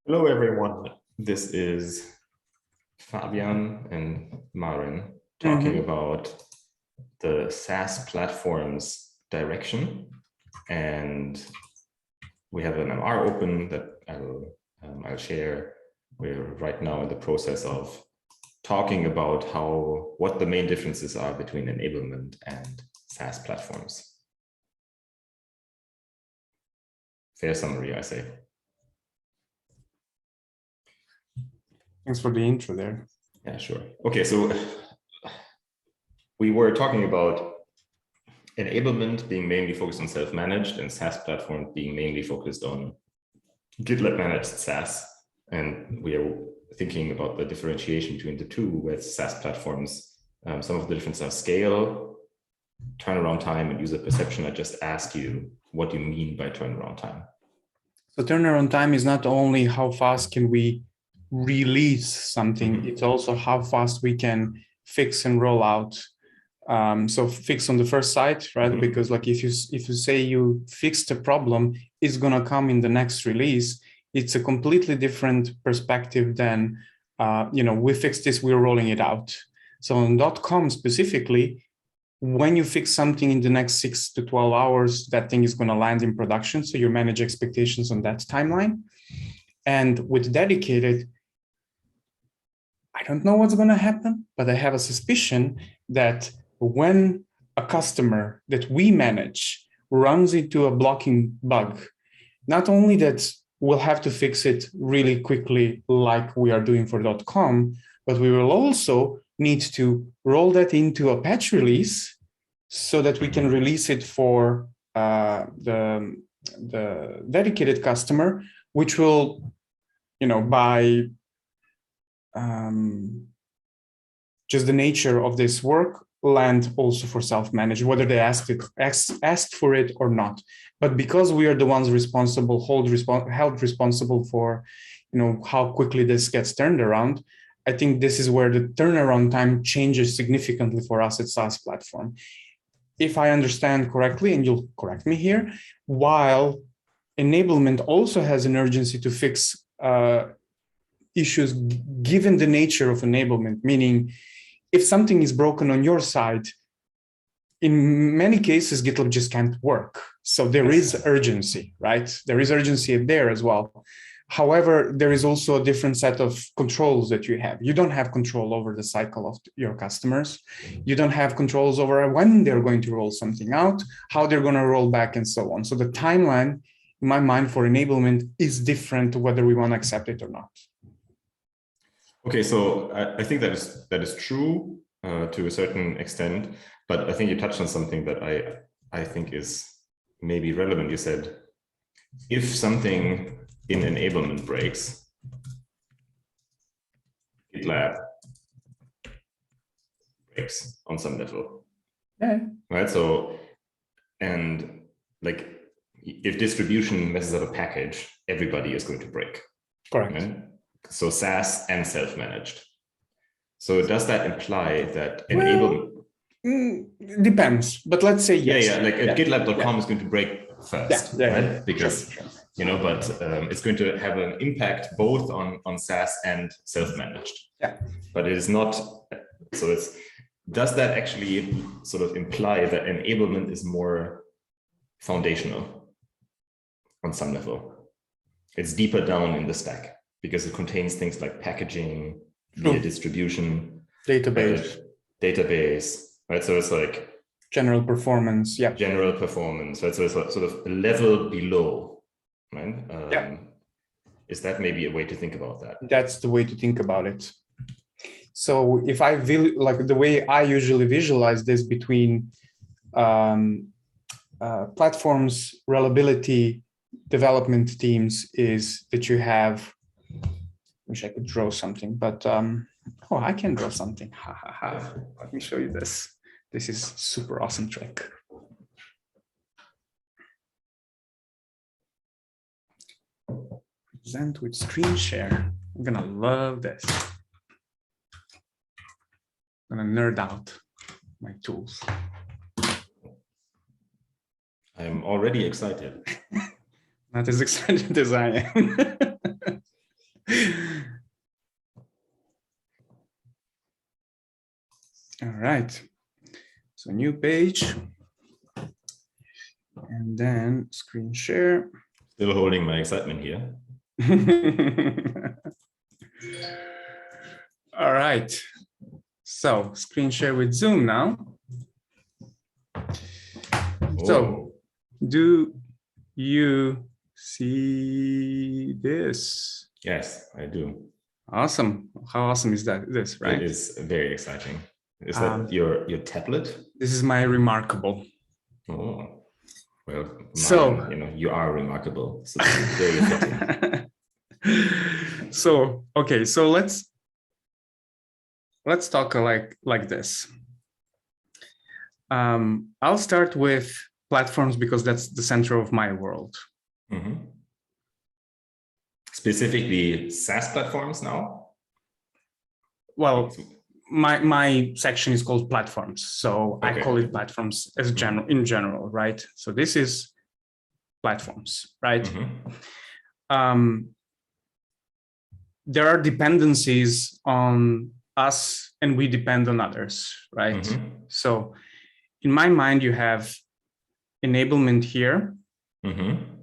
Hello, everyone. This is Fabian and Maren talking about the SaaS platform's direction. And we have an MR open that I'll share. We're right now in the process of talking about what the main differences are between enablement and SaaS platforms. Fair summary, I say. Thanks for the intro there. Yeah, sure. Okay, so we were talking about enablement being mainly focused on self-managed and SaaS platform being mainly focused on GitLab managed SaaS. And we are thinking about the differentiation between the two with SaaS platforms. Some of the differences are scale, turnaround time, and user perception. I just ask you what you mean by turnaround time. So turnaround time is not only how fast can we release something, it's also how fast we can fix and roll out. So fix on the first site, right? Because like if you say you fixed a problem, it's gonna come in the next release. It's a completely different perspective than we fixed this, we're rolling it out. So on .com specifically, when you fix something in the next 6 to 12 hours, that thing is going to land in production. So you manage expectations on that timeline. And with dedicated, I don't know what's going to happen, but I have a suspicion that when a customer that we manage runs into a blocking bug, not only that we'll have to fix it really quickly like we are doing for .com, but we will also need to roll that into a patch release so that we can release it for the dedicated customer, which will, by just the nature of this work, land also for self-managed, whether they asked for it or not. But because we are the ones responsible, held responsible for, how quickly this gets turned around, I think this is where the turnaround time changes significantly for us at SaaS platform. If I understand correctly, and you'll correct me here, while enablement also has an urgency to fix issues given the nature of enablement, meaning if something is broken on your side, in many cases, GitLab just can't work. So there is urgency, right? There is urgency there as well. However, there is also a different set of controls that you have. You don't have control over the cycle of your customers. You don't have controls over when they're going to roll something out, how they're going to roll back, and so on. So the timeline, in my mind, for enablement is different whether we want to accept it or not. Okay, so I think that is true to a certain extent, but I think you touched on something that I think is maybe relevant. You said, if something in enablement breaks, GitLab breaks on some level. Yeah. Right. So, and like if distribution messes up a package, everybody is going to break. Correct. Right? So SaaS and self-managed. So does that imply that enablement? Depends, but let's say yes. Yeah, like GitLabcom is going to break first, right? Because sure. But it's going to have an impact both on SaaS and self-managed. Yeah. But it is not. So does that actually sort of imply that enablement is more foundational on some level? It's deeper down in the stack because it contains things like packaging, via distribution, database, right? So it's like general performance, general performance, right? So it's sort of a level below, right? Is that maybe a way to think about that? That's the way to think about it. So if like the way I usually visualize this between platforms, reliability, development teams is that you have, wish I could draw something, but I can draw something. Let me show you this. This is super awesome trick. Present with screen share. I'm gonna love this. I'm gonna nerd out my tools. I'm already excited. Not as excited as I am. All right. So new page. And then screen share. Still holding my excitement here. All right. So screen share with Zoom now. So do you see this? Yes, I do. Awesome. How awesome is that? This, right? It is very exciting. Is that your tablet? This is my Remarkable. Oh, well, So, you are remarkable. So this is very fitting. So, okay, so let's talk like this. I'll start with platforms because that's the center of my world. Mm-hmm. Specifically SaaS platforms now? Well, my section is called platforms, so okay. I call it platforms as in general, right? So this is platforms, right? Mm-hmm. There are dependencies on us and we depend on others, right? Mm-hmm. So in my mind, you have enablement here. Mm-hmm.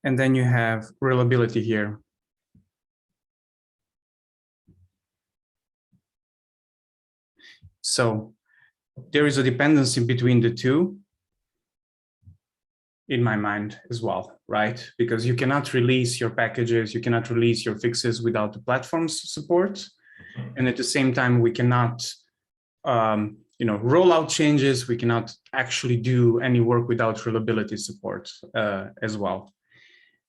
And then you have reliability here. So there is a dependency between the two in my mind as well, right? Because you cannot release your packages, you cannot release your fixes without the platform's support. And at the same time, we cannot roll out changes. We cannot actually do any work without reliability support as well.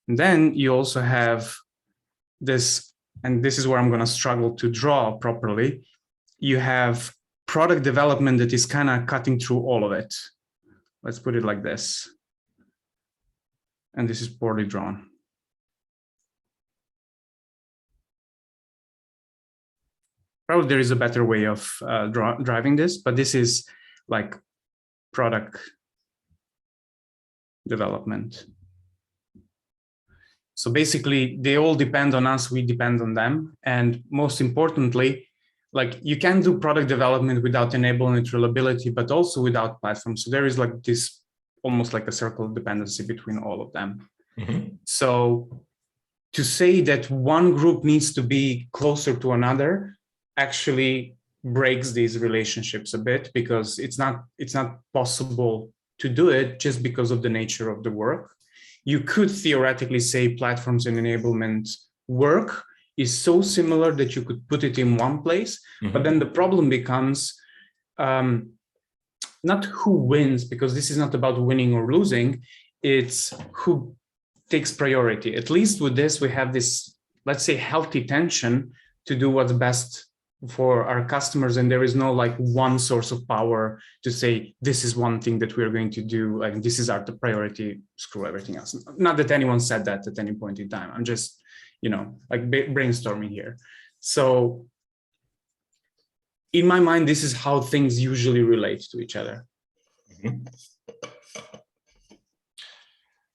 And then you also have this, and this is where I'm going to struggle to draw properly. You have product development that is kind of cutting through all of it. Let's put it like this. And this is poorly drawn. Probably there is a better way of driving this, but this is like product development. So basically, they all depend on us, we depend on them. And most importantly, like you can do product development without enablement reliability, but also without platform. So there is like this almost like a circle of dependency between all of them. Mm-hmm. So to say that one group needs to be closer to another actually breaks these relationships a bit, because it's not possible to do it just because of the nature of the work. You could theoretically say platforms and enablement work is so similar that you could put it in one place, mm-hmm. But then the problem becomes not who wins, because this is not about winning or losing, it's who takes priority. At least with this, we have this, let's say, healthy tension to do what's best for our customers, and there is no like one source of power to say this is one thing that we're going to do, like this is our priority, screw everything else. Not that anyone said that at any point in time. I'm just, like brainstorming here. So in my mind, this is how things usually relate to each other. Mm-hmm.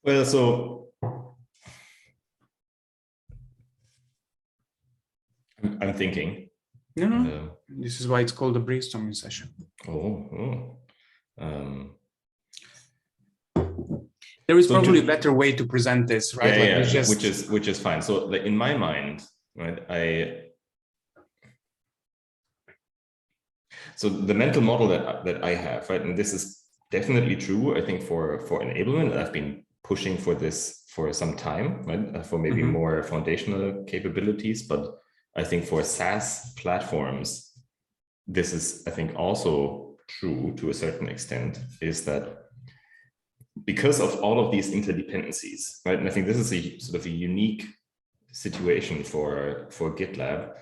Well, so I'm thinking. No. This is why it's called a brainstorming session. There is probably a better way to present this, right? Yeah, which is fine. So like, in my mind, right, so the mental model that I have, right, and this is definitely true, I think, for enablement. I've been pushing for this for some time, right, for maybe mm-hmm. more foundational capabilities, but I think for SaaS platforms, this is, I think, also true to a certain extent, is that because of all of these interdependencies, right? And I think this is a sort of a unique situation for GitLab.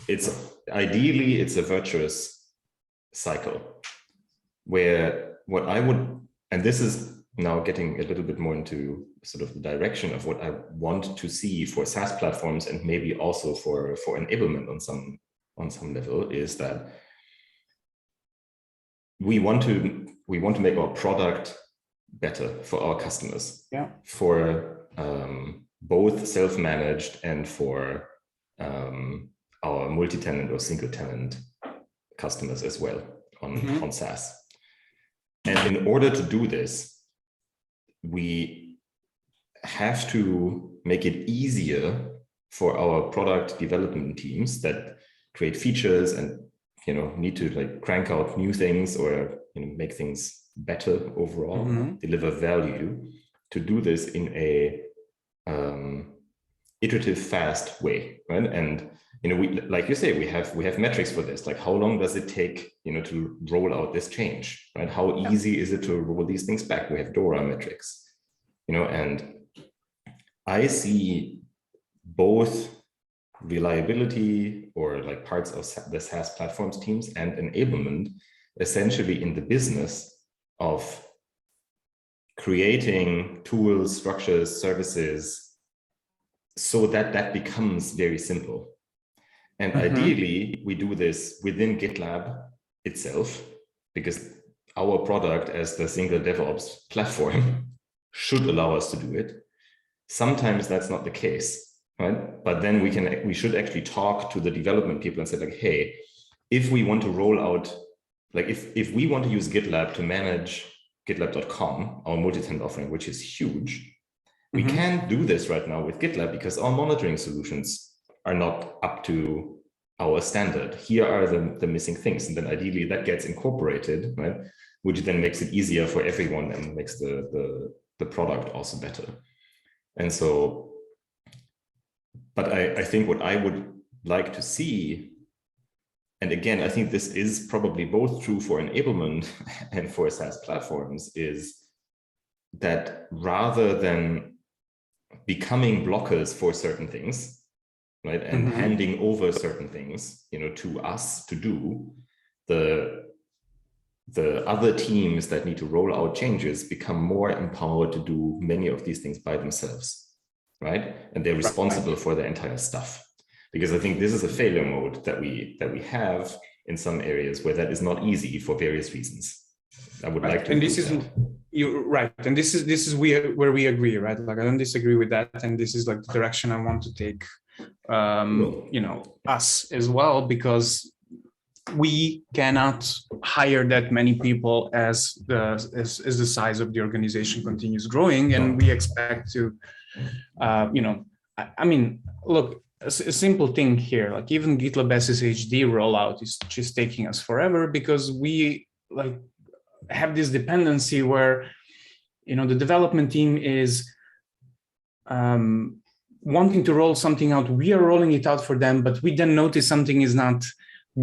It's ideally, it's a virtuous cycle where what I would, and this is now getting a little bit more into sort of the direction of what I want to see for SaaS platforms, and maybe also for enablement on some level, is that we want to make our product better for our customers. Yeah. For both self-managed and for our multi-tenant or single-tenant customers as well on SaaS. And in order to do this, we have to make it easier for our product development teams that create features and need to like crank out new things or make things better overall, deliver value, to do this in a iterative, fast way, right? And we, like you say, we have metrics for this. Like, how long does it take, to roll out this change, right? How easy is it to roll these things back? We have DORA metrics, and I see both reliability or like parts of the SaaS platforms teams and enablement essentially in the business of creating tools, structures, services, so that that becomes very simple. And ideally, we do this within GitLab itself, because our product as the single DevOps platform should allow us to do it. Sometimes that's not the case, right? But then we should actually talk to the development people and say like, hey, if we want to roll out, like if we want to use GitLab to manage GitLabcom, our multi-tenant offering, which is huge, we can't do this right now with GitLab because our monitoring solutions are not up to our standard. Here are the missing things. And then ideally that gets incorporated, right? Which then makes it easier for everyone and makes the product also better. And so, but I think what I would like to see, and again, I think this is probably both true for enablement and for SaaS platforms, is that rather than becoming blockers for certain things, right, and handing over certain things, to us to do, the other teams that need to roll out changes become more empowered to do many of these things by themselves, right? And they're responsible for the entire stuff. Because I think this is a failure mode that we have in some areas where that is not easy for various reasons. I would like to. And this is you're right, and this is where we agree, right? Like I don't disagree with that, and this is like the direction I want to take, us as well, because we cannot hire that many people as the size of the organization continues growing, and we expect to, I mean, look. A simple thing here, like even GitLab SSHD rollout is just taking us forever because we like have this dependency where, the development team is wanting to roll something out. We are rolling it out for them, but we then notice something is not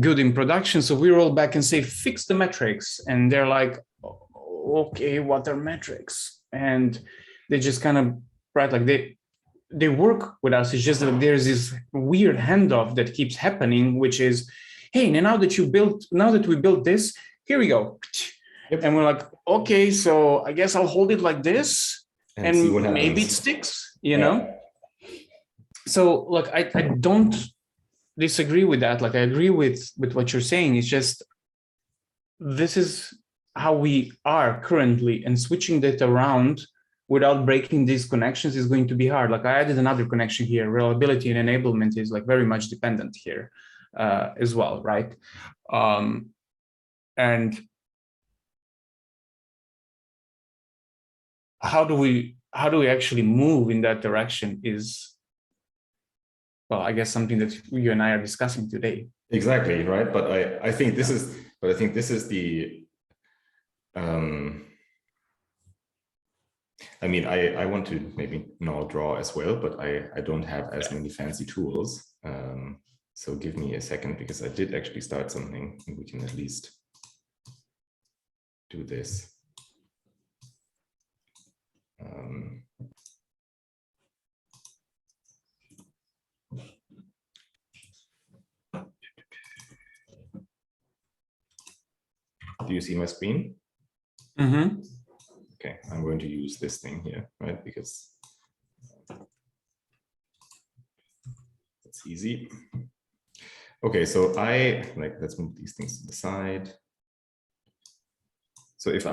good in production. So we roll back and say, fix the metrics. And they're like, okay, what are metrics? And they just kind of, right, like they work with us. It's just that there's this weird handoff that keeps happening, which is, hey, now that we built this, here we go. Yep. And we're like, okay, so I guess I'll hold it like this and maybe it sticks, know? So look, I don't disagree with that. Like I agree with what you're saying. It's just, this is how we are currently, and switching that around without breaking these connections is going to be hard. Like I added another connection here. Reliability and enablement is like very much dependent here as well, right? And how do we actually move in that direction is, well, I guess something that you and I are discussing today. Exactly, right? But I think this is the I mean, I want to maybe now draw as well, but I don't have as many fancy tools. So give me a second, because I did actually start something and we can at least do this. Do you see my screen? Okay, I'm going to use this thing here, right? Because it's easy. Okay, so let's move these things to the side. So if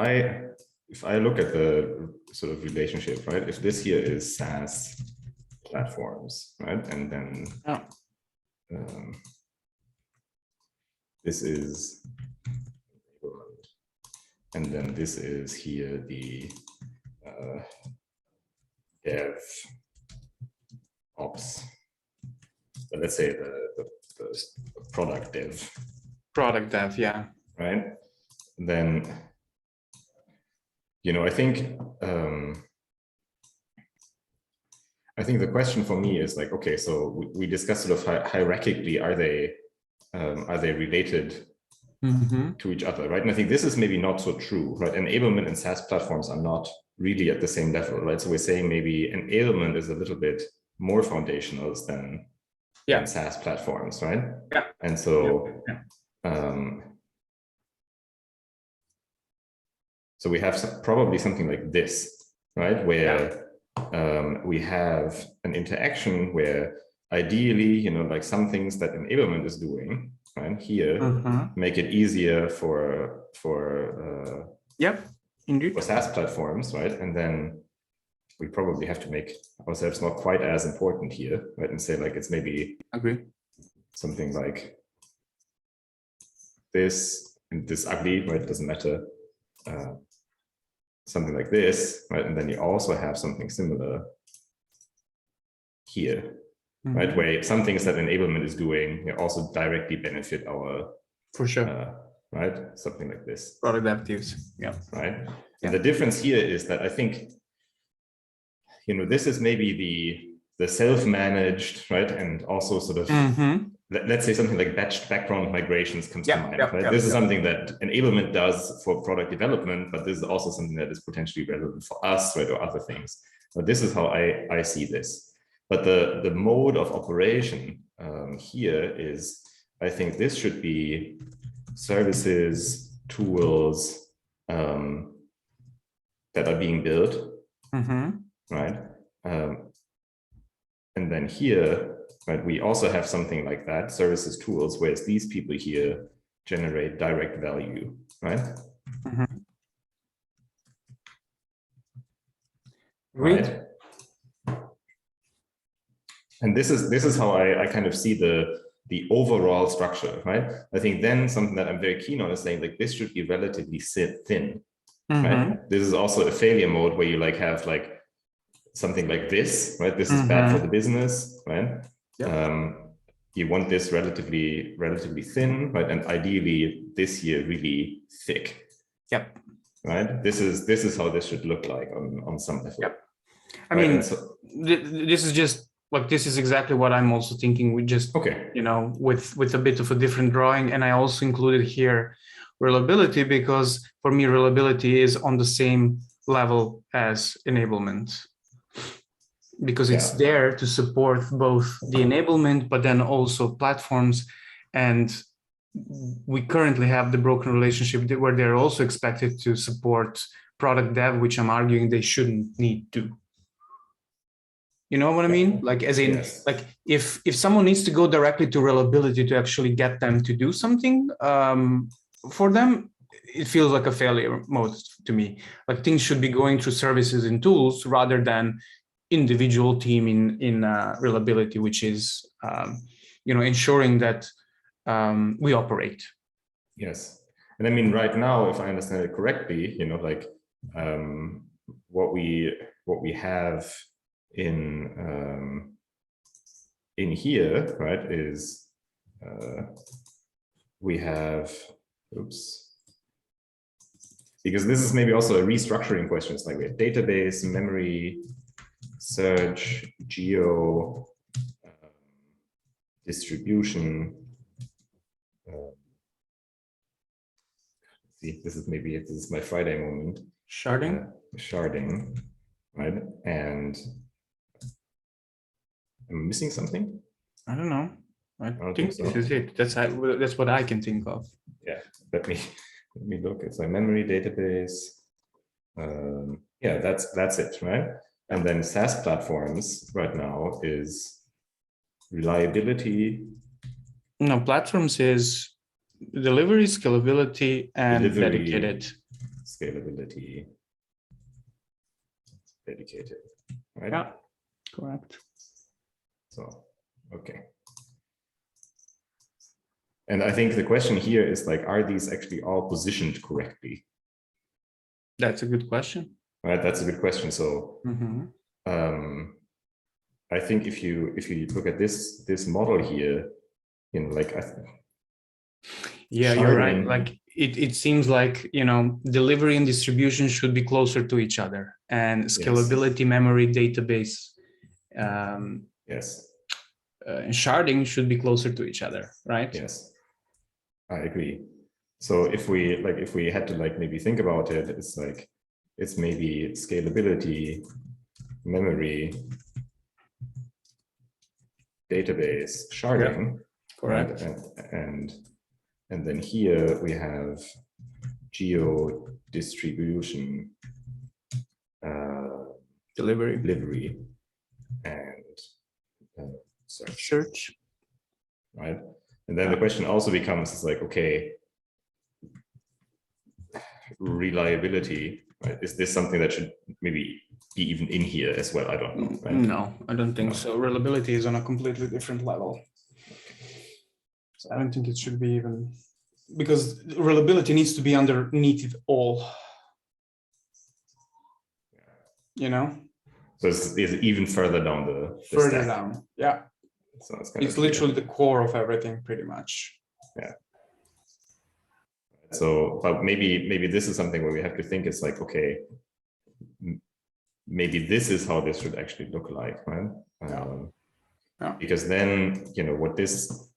if I look at the sort of relationship, right? If this here is SaaS platforms, right? And then this is, and then this is here the dev ops. But let's say the product dev. Product dev, yeah. Right. Then, I think the question for me is like, okay, so we discussed sort of hierarchically, are they related to each other, right? And I think this is maybe not so true, right? Enablement and SaaS platforms are not really at the same level, right? So we're saying maybe enablement is a little bit more foundational than SaaS platforms, right? Yeah. And so, so we have probably something like this, right? Where we have an interaction where ideally, like some things that enablement is doing, right here, make it easier for SaaS platforms, right? And then we probably have to make ourselves not quite as important here, right? And say like it's maybe something like this and this ugly, right? It doesn't matter. Something like this, right? And then you also have something similar here, right? Where some things that enablement is doing also directly benefit our, right? Something like this. Product actives, Right. And the difference here is that I think, this is maybe the self-managed, right? And also sort of, let's say something like batched background migrations comes to mind, right? This is something that enablement does for product development, but this is also something that is potentially relevant for us, right? Or other things. But this is how I see this. But the mode of operation here is, I think this should be services, tools that are being built, right? And then here, right, we also have something like that, services, tools, whereas these people here generate direct value, right? Right. And this is how I kind of see the overall structure, right? I think then something that I'm very keen on is saying like this should be relatively thin, right? This is also a failure mode where you like have like something like this, right? This is bad for the business, right? You want this relatively thin, right? And ideally this here really thick. Right. This is how this should look like on some level. I mean, so, this is just like, this is exactly what I'm also thinking. We just, with a bit of a different drawing. And I also included here reliability, because for me, reliability is on the same level as enablement, because it's there to support both the enablement, but then also platforms. And we currently have the broken relationship where they're also expected to support product dev, which I'm arguing they shouldn't need to. You know what I mean? Like, as in, like if someone needs to go directly to reliability to actually get them to do something for them, it feels like a failure mode to me. Like things should be going through services and tools rather than individual team in reliability, which is ensuring that we operate. Yes, and I mean right now, if I understand it correctly, like what we have in here, right, is we have, because this is maybe also a restructuring question. It's like we have database, memory, search, geo, distribution. See, this is my Friday moment. Sharding, right? And I'm missing something. I don't know. I think so. This is it. That's what I can think of. Yeah. Let me look. It's like memory, database. That's it, right? And then SaaS platforms right now is reliability. No, platforms is delivery, scalability, and dedicated. Scalability, dedicated, right? Yeah, correct. So, okay. And I think the question here is like, are these actually all positioned correctly? That's a good question. Right, that's a good question. So I think if you look at this model here, you know, like yeah, you're right. Like it seems like, you know, delivery and distribution should be closer to each other, and scalability, yes. Memory, database, yes, and sharding should be closer to each other, right? Yes, I agree. So if we had to like maybe think about it, it's like it's maybe scalability, memory, database, sharding, correct, right? And then here we have geo distribution, delivery, and search, right? And then the question also becomes, is like, okay, reliability, right? Is this something that should maybe be even in here as well? I don't know. Right? No, I don't think so. Reliability is on a completely different level. So I don't think it should be even, because reliability needs to be underneath it all. You know? So it's even further down the further stack. Down, yeah. So it's literally the core of everything, pretty much. Yeah. So, but maybe this is something where we have to think. It's like, okay, maybe this is how this should actually look like, right? Yeah. Because then, you know, what this,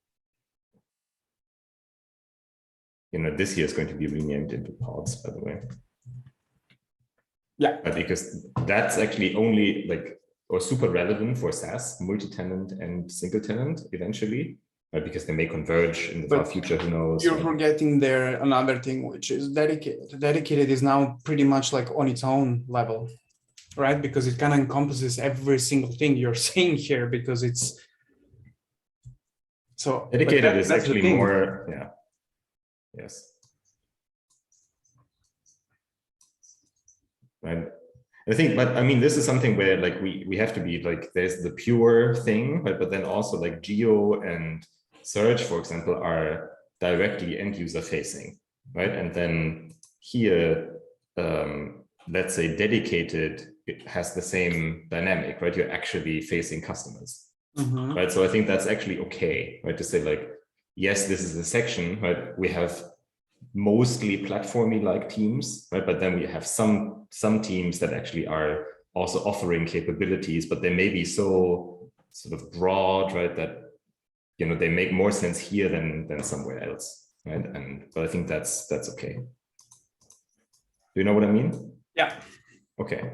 you know, this here is going to be renamed into pods, by the way. Yeah. But because that's actually only like, or super relevant for SaaS, multi-tenant and single tenant eventually, right? Because they may converge in the far future, who knows? You're forgetting there another thing, which is dedicated. Dedicated is now pretty much like on its own level, right? Because it kind of encompasses every single thing you're saying here, because it's so dedicated is actually more, yeah. Yes. Right. I think, but I mean, this is something where like we have to be like, there's the pure thing, right? But then also like geo and search, for example, are directly end user facing, right? And then here, let's say dedicated, it has the same dynamic, right? You're actually facing customers, right? So I think that's actually okay, right? To say like, yes, this is a section, right? We have mostly platformy like teams, right? But then we have some teams that actually are also offering capabilities, but they may be so sort of broad, right? That, you know, they make more sense here than somewhere else, right? But I think that's okay. Do you know what I mean? Yeah. Okay.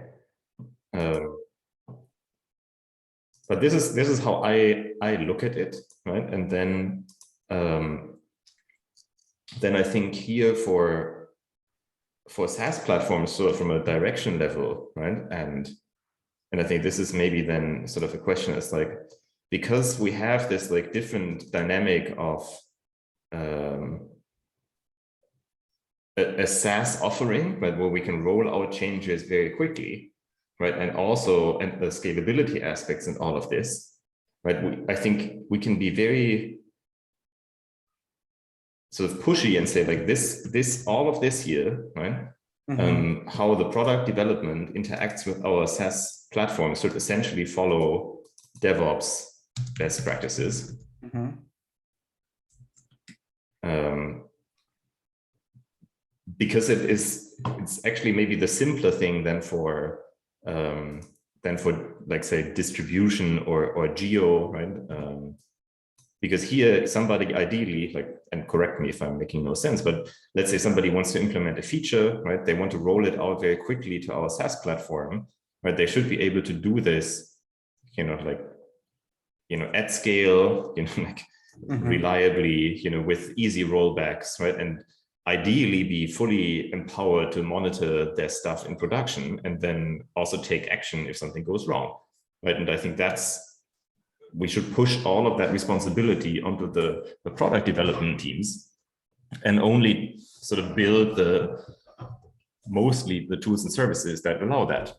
But this is how I look at it, right? And then I think here for SaaS platforms, sort of from a direction level, right? And I think this is maybe then sort of a question is like, because we have this like different dynamic of a SaaS offering, right, where we can roll out changes very quickly, right? And also, and the scalability aspects and all of this, right? I think we can be very sort of pushy and say like all of this here, right? How the product development interacts with our SaaS platform should essentially follow DevOps best practices. Because it's actually maybe the simpler thing than for like say distribution or geo, right? Because here somebody ideally, like, and correct me if I'm making no sense, but let's say somebody wants to implement a feature, right? They want to roll it out very quickly to our SaaS platform, right? They should be able to do this, you know, like, you know, at scale, you know, like reliably, you know, with easy rollbacks, right? And ideally be fully empowered to monitor their stuff in production and then also take action if something goes wrong, right? And I think we should push all of that responsibility onto the product development teams and only sort of build mostly the tools and services that allow that.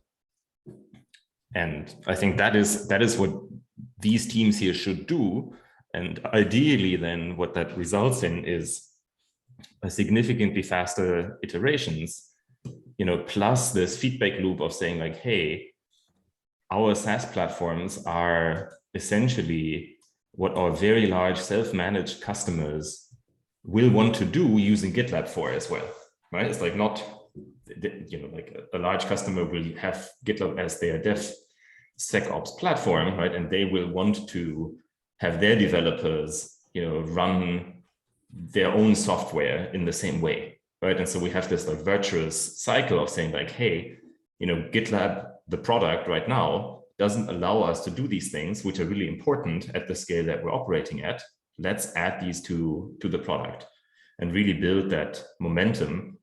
And I think that is what these teams here should do. And ideally, then what that results in is a significantly faster iterations, plus this feedback loop of saying like, hey, our SaaS platforms are essentially what our very large self-managed customers will want to do using GitLab for as well, right? It's like not, like a large customer will have GitLab as their DevSecOps platform, right? And they will want to have their developers, run their own software in the same way, right? And so we have this like virtuous cycle of saying like, hey, GitLab, the product right now, doesn't allow us to do these things, which are really important at the scale that we're operating at. Let's add these to the product and really build that momentum,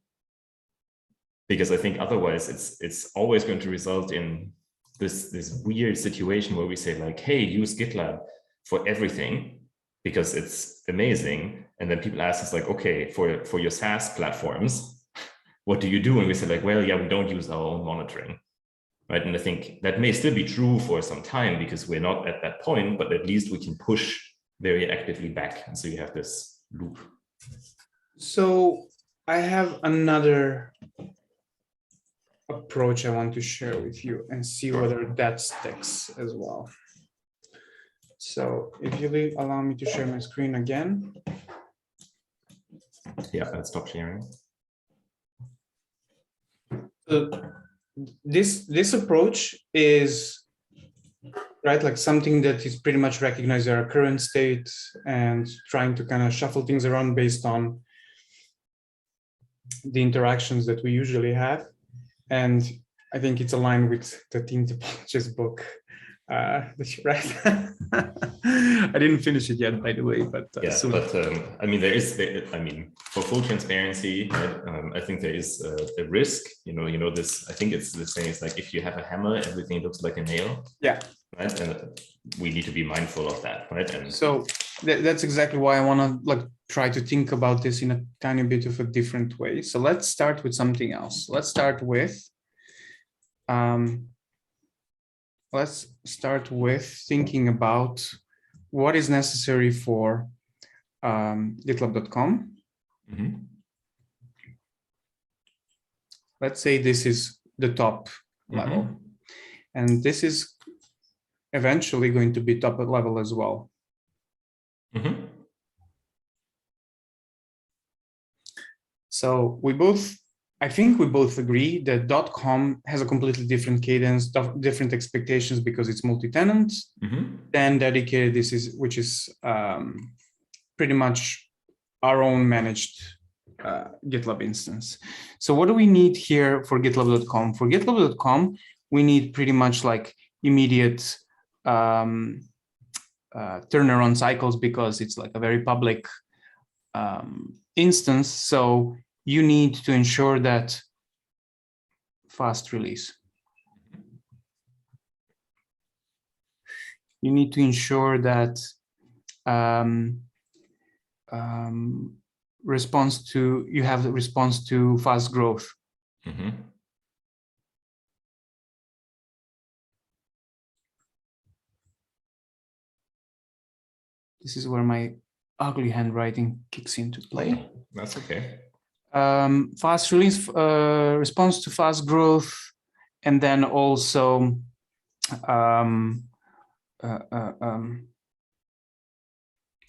because I think otherwise it's always going to result in this weird situation where we say like, hey, use GitLab for everything because it's amazing. And then people ask us like, okay, for your SaaS platforms, what do you do? And we say like, well, yeah, we don't use our own monitoring. Right. And I think that may still be true for some time because we're not at that point, but at least we can push very actively back. And so you have this loop. So I have another approach I want to share with you and see whether that sticks as well. So if you allow me to share my screen again. Yeah, let's stop sharing. This approach is right, like something that is pretty much recognizing our current state and trying to kind of shuffle things around based on the interactions that we usually have. And I think it's aligned with the team topologist book that you read. I didn't finish it yet, by the way, but yeah, soon. but I mean, for full transparency, right, I think there is a risk. This. I think it's the same. It's like if you have a hammer, everything looks like a nail. Yeah. Right, and we need to be mindful of that, right? And so that's exactly why I want to try to think about this in a tiny bit of a different way. So let's start with something else. Let's start with thinking about what is necessary for GitLab.com. Mm-hmm. Let's say this is the top level, and this is eventually going to be top level as well. Mm-hmm. So I think we both agree that .com has a completely different cadence, different expectations because it's multi-tenant. Then dedicated, which is pretty much our own managed GitLab instance. So what do we need here for GitLab.com? For GitLab.com, we need pretty much like immediate turnaround cycles because it's like a very public instance. So you need to ensure that fast release. You need to ensure that you have the response to fast growth. This is where my ugly handwriting kicks into play. That's okay. Fast release, response to fast growth, and then also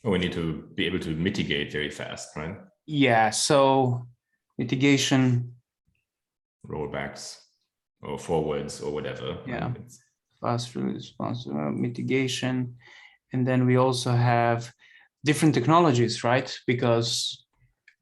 we need to be able to mitigate very fast, right? Yeah, so mitigation. Rollbacks or forwards or whatever. Yeah, fast response, mitigation. And then we also have different technologies, right? Because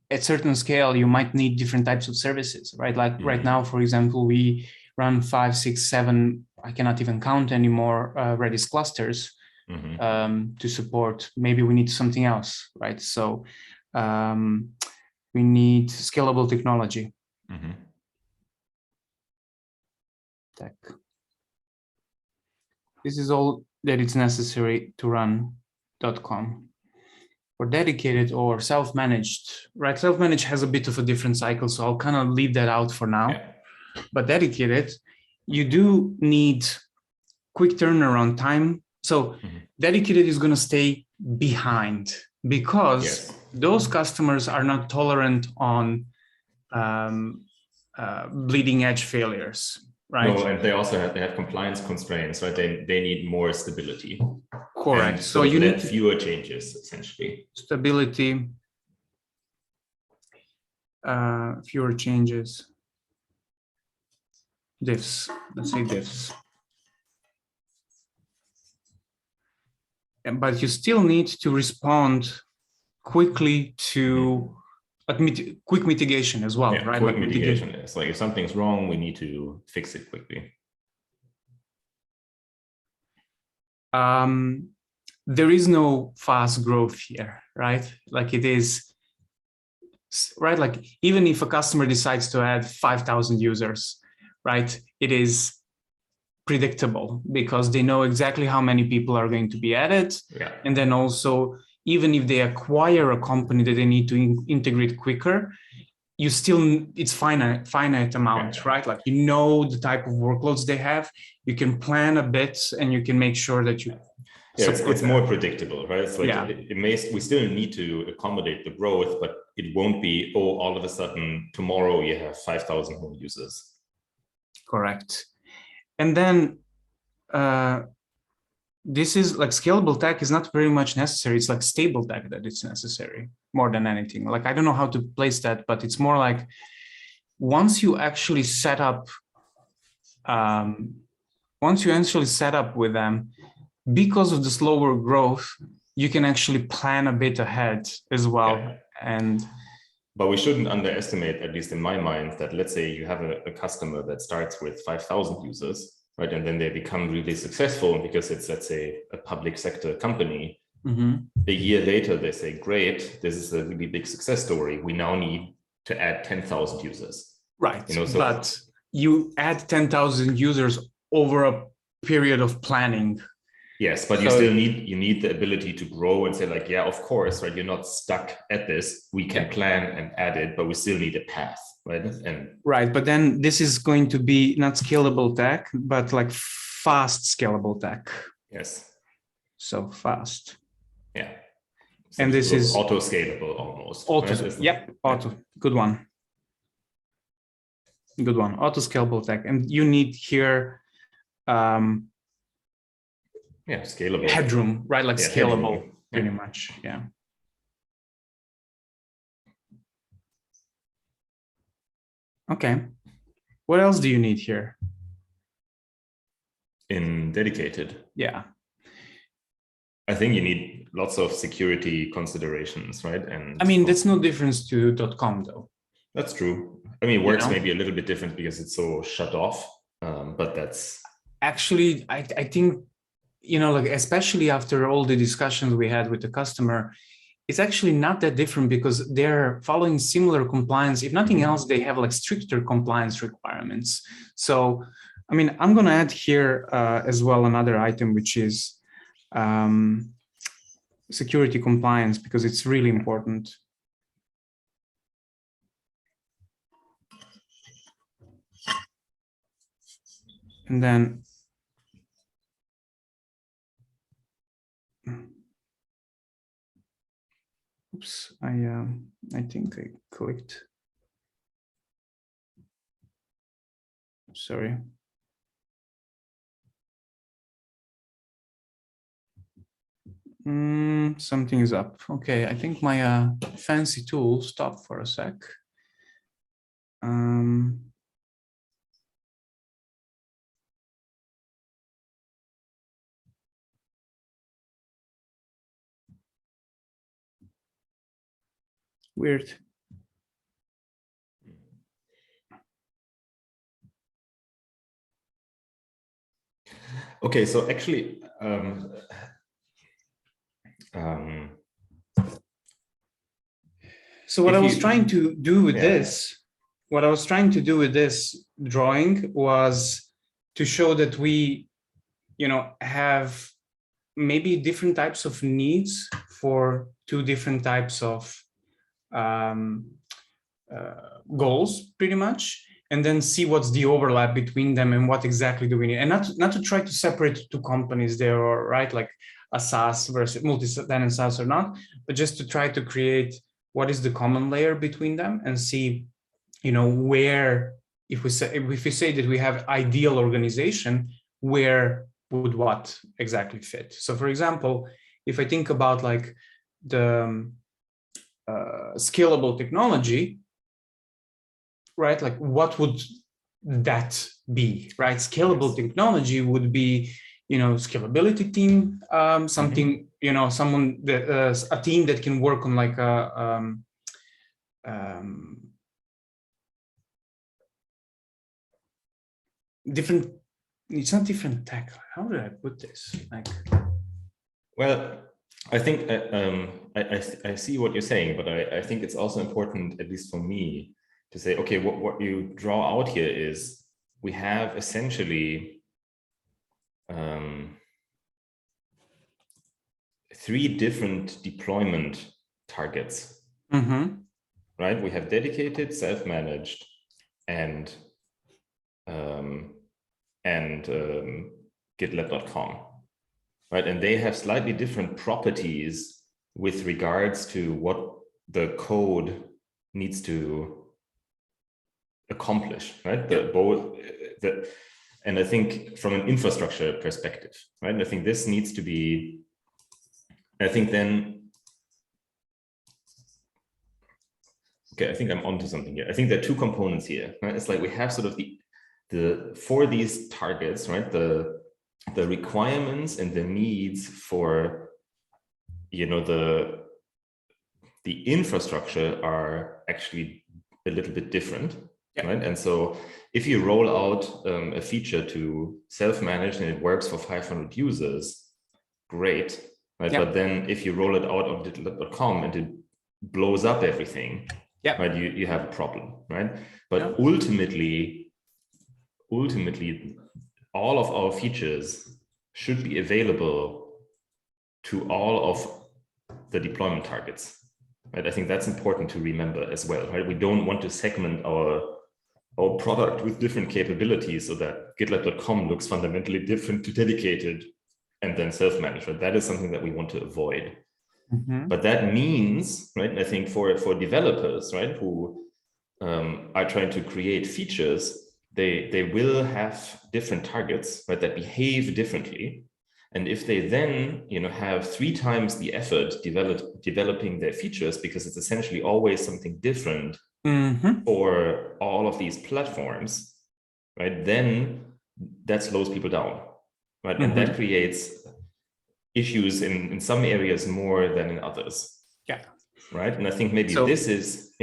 at certain scale, you might need different types of services, right? Like right now, for example, we run 5, 6, 7, I cannot even count anymore, Redis clusters to support. Maybe we need something else, right? So we need scalable technology. Tech. This is all that it's necessary to run .com. For dedicated or self-managed, right? Self-managed has a bit of a different cycle, so I'll kind of leave that out for now. Yeah. But dedicated, you do need quick turnaround time. So dedicated is going to stay behind because those customers are not tolerant on bleeding edge failures, right? No, and they also have compliance constraints, right? They need more stability. Correct. And so you need fewer changes, essentially. Stability, fewer changes. Diffs, let's say diffs. But you still need to respond quickly to quick mitigation as well, right? Quick mitigation is like if something's wrong, we need to fix it quickly. There is no fast growth here, right? Like it is, right? Like even if a customer decides to add 5,000 users, right? It is predictable because they know exactly how many people are going to be added. Yeah. And then also, even if they acquire a company that they need to integrate quicker, you still, it's finite amount, right? Like, you know, the type of workloads they have, you can plan a bit and you can make sure that you it's more predictable, right? It's like we still need to accommodate the growth, but it won't be, oh, all of a sudden tomorrow you have 5,000 more users. Correct. And then this is like scalable tech is not very much necessary. It's like stable tech that it's necessary more than anything. Like, I don't know how to place that, but it's more like once you actually set up, with them, because of the slower growth, you can actually plan a bit ahead as well. But we shouldn't underestimate, at least in my mind, that let's say you have a customer that starts with 5,000 users, right? And then they become really successful because it's, let's say, a public sector company. A year later, they say, great, this is a really big success story. We now need to add 10,000 users. Right, but you add 10,000 users over a period of planning. Yes, but you still need the ability to grow and say like, yeah, of course, right? You're not stuck at this. We can plan and add it, but we still need a path, right? Right, but then this is going to be not scalable tech, but like fast scalable tech. Yes. So fast. Yeah. So and this is auto scalable almost. Auto, right? Yep, auto. Good one. Good one. Auto scalable tech, and you need here. Scalable headroom, right? Like scalable, pretty much. Yeah. Okay. What else do you need here? In dedicated. Yeah. I think you need lots of security considerations, right? And I mean, that's no difference to .com though. That's true. I mean, it works maybe a little bit different because it's so shut off, but that's actually, I think, like especially after all the discussions we had with the customer, it's actually not that different because they're following similar compliance. If nothing else, they have like stricter compliance requirements. So, I mean, I'm going to add here as well another item, which is security compliance, because it's really important. And then oops, I think I clicked. Sorry. Something is up. Okay, I think my fancy tool stopped for a sec. Weird. Okay, so actually, so what I was trying to do with this, drawing was to show that we, have maybe different types of needs for two different types of goals, pretty much. and then see what's the overlap between them and what exactly do we need. And not to try to separate two companies there, or right, like a SaaS versus multi-tenant SaaS or not, but just to try to create what is the common layer between them and see, where, if we say that we have ideal organization, where would what exactly fit. So for example, if I think about like the scalable technology, right? Like what would that be, right? Scalable technology would be, scalability team, something, someone that a team that can work on like a different. It's not different tech. How do I put this? Like, well, I think I see what you're saying, but I think it's also important, at least for me, to say, okay, what you draw out here is we have essentially 3 different deployment targets, right? We have dedicated, self-managed, and GitLabcom, right? And they have slightly different properties with regards to what the code needs to accomplish, right? And I think from an infrastructure perspective, right? And I think this needs to be, I think I'm onto something here. I think there are 2 components here, right? It's like we have sort of for these targets, right? The requirements and the needs for, the infrastructure are actually a little bit different, right? And so if you roll out a feature to self-manage and it works for 500 users, great, right? But then if you roll it out on GitLabcom and it blows up everything, right? You have a problem, right? But ultimately, all of our features should be available to all of the deployment targets, right? I think that's important to remember as well, right? We don't want to segment our product with different capabilities so that GitLabcom looks fundamentally different to dedicated and then self-managed, right? That is something that we want to avoid. But that means, right, I think for developers, right, who are trying to create features, they will have different targets, right, that behave differently. And if they then, have 3 times the effort developing their features, because it's essentially always something different for all of these platforms, right, then that slows people down, right? And that creates issues in some areas more than in others. Right. And I think maybe this is,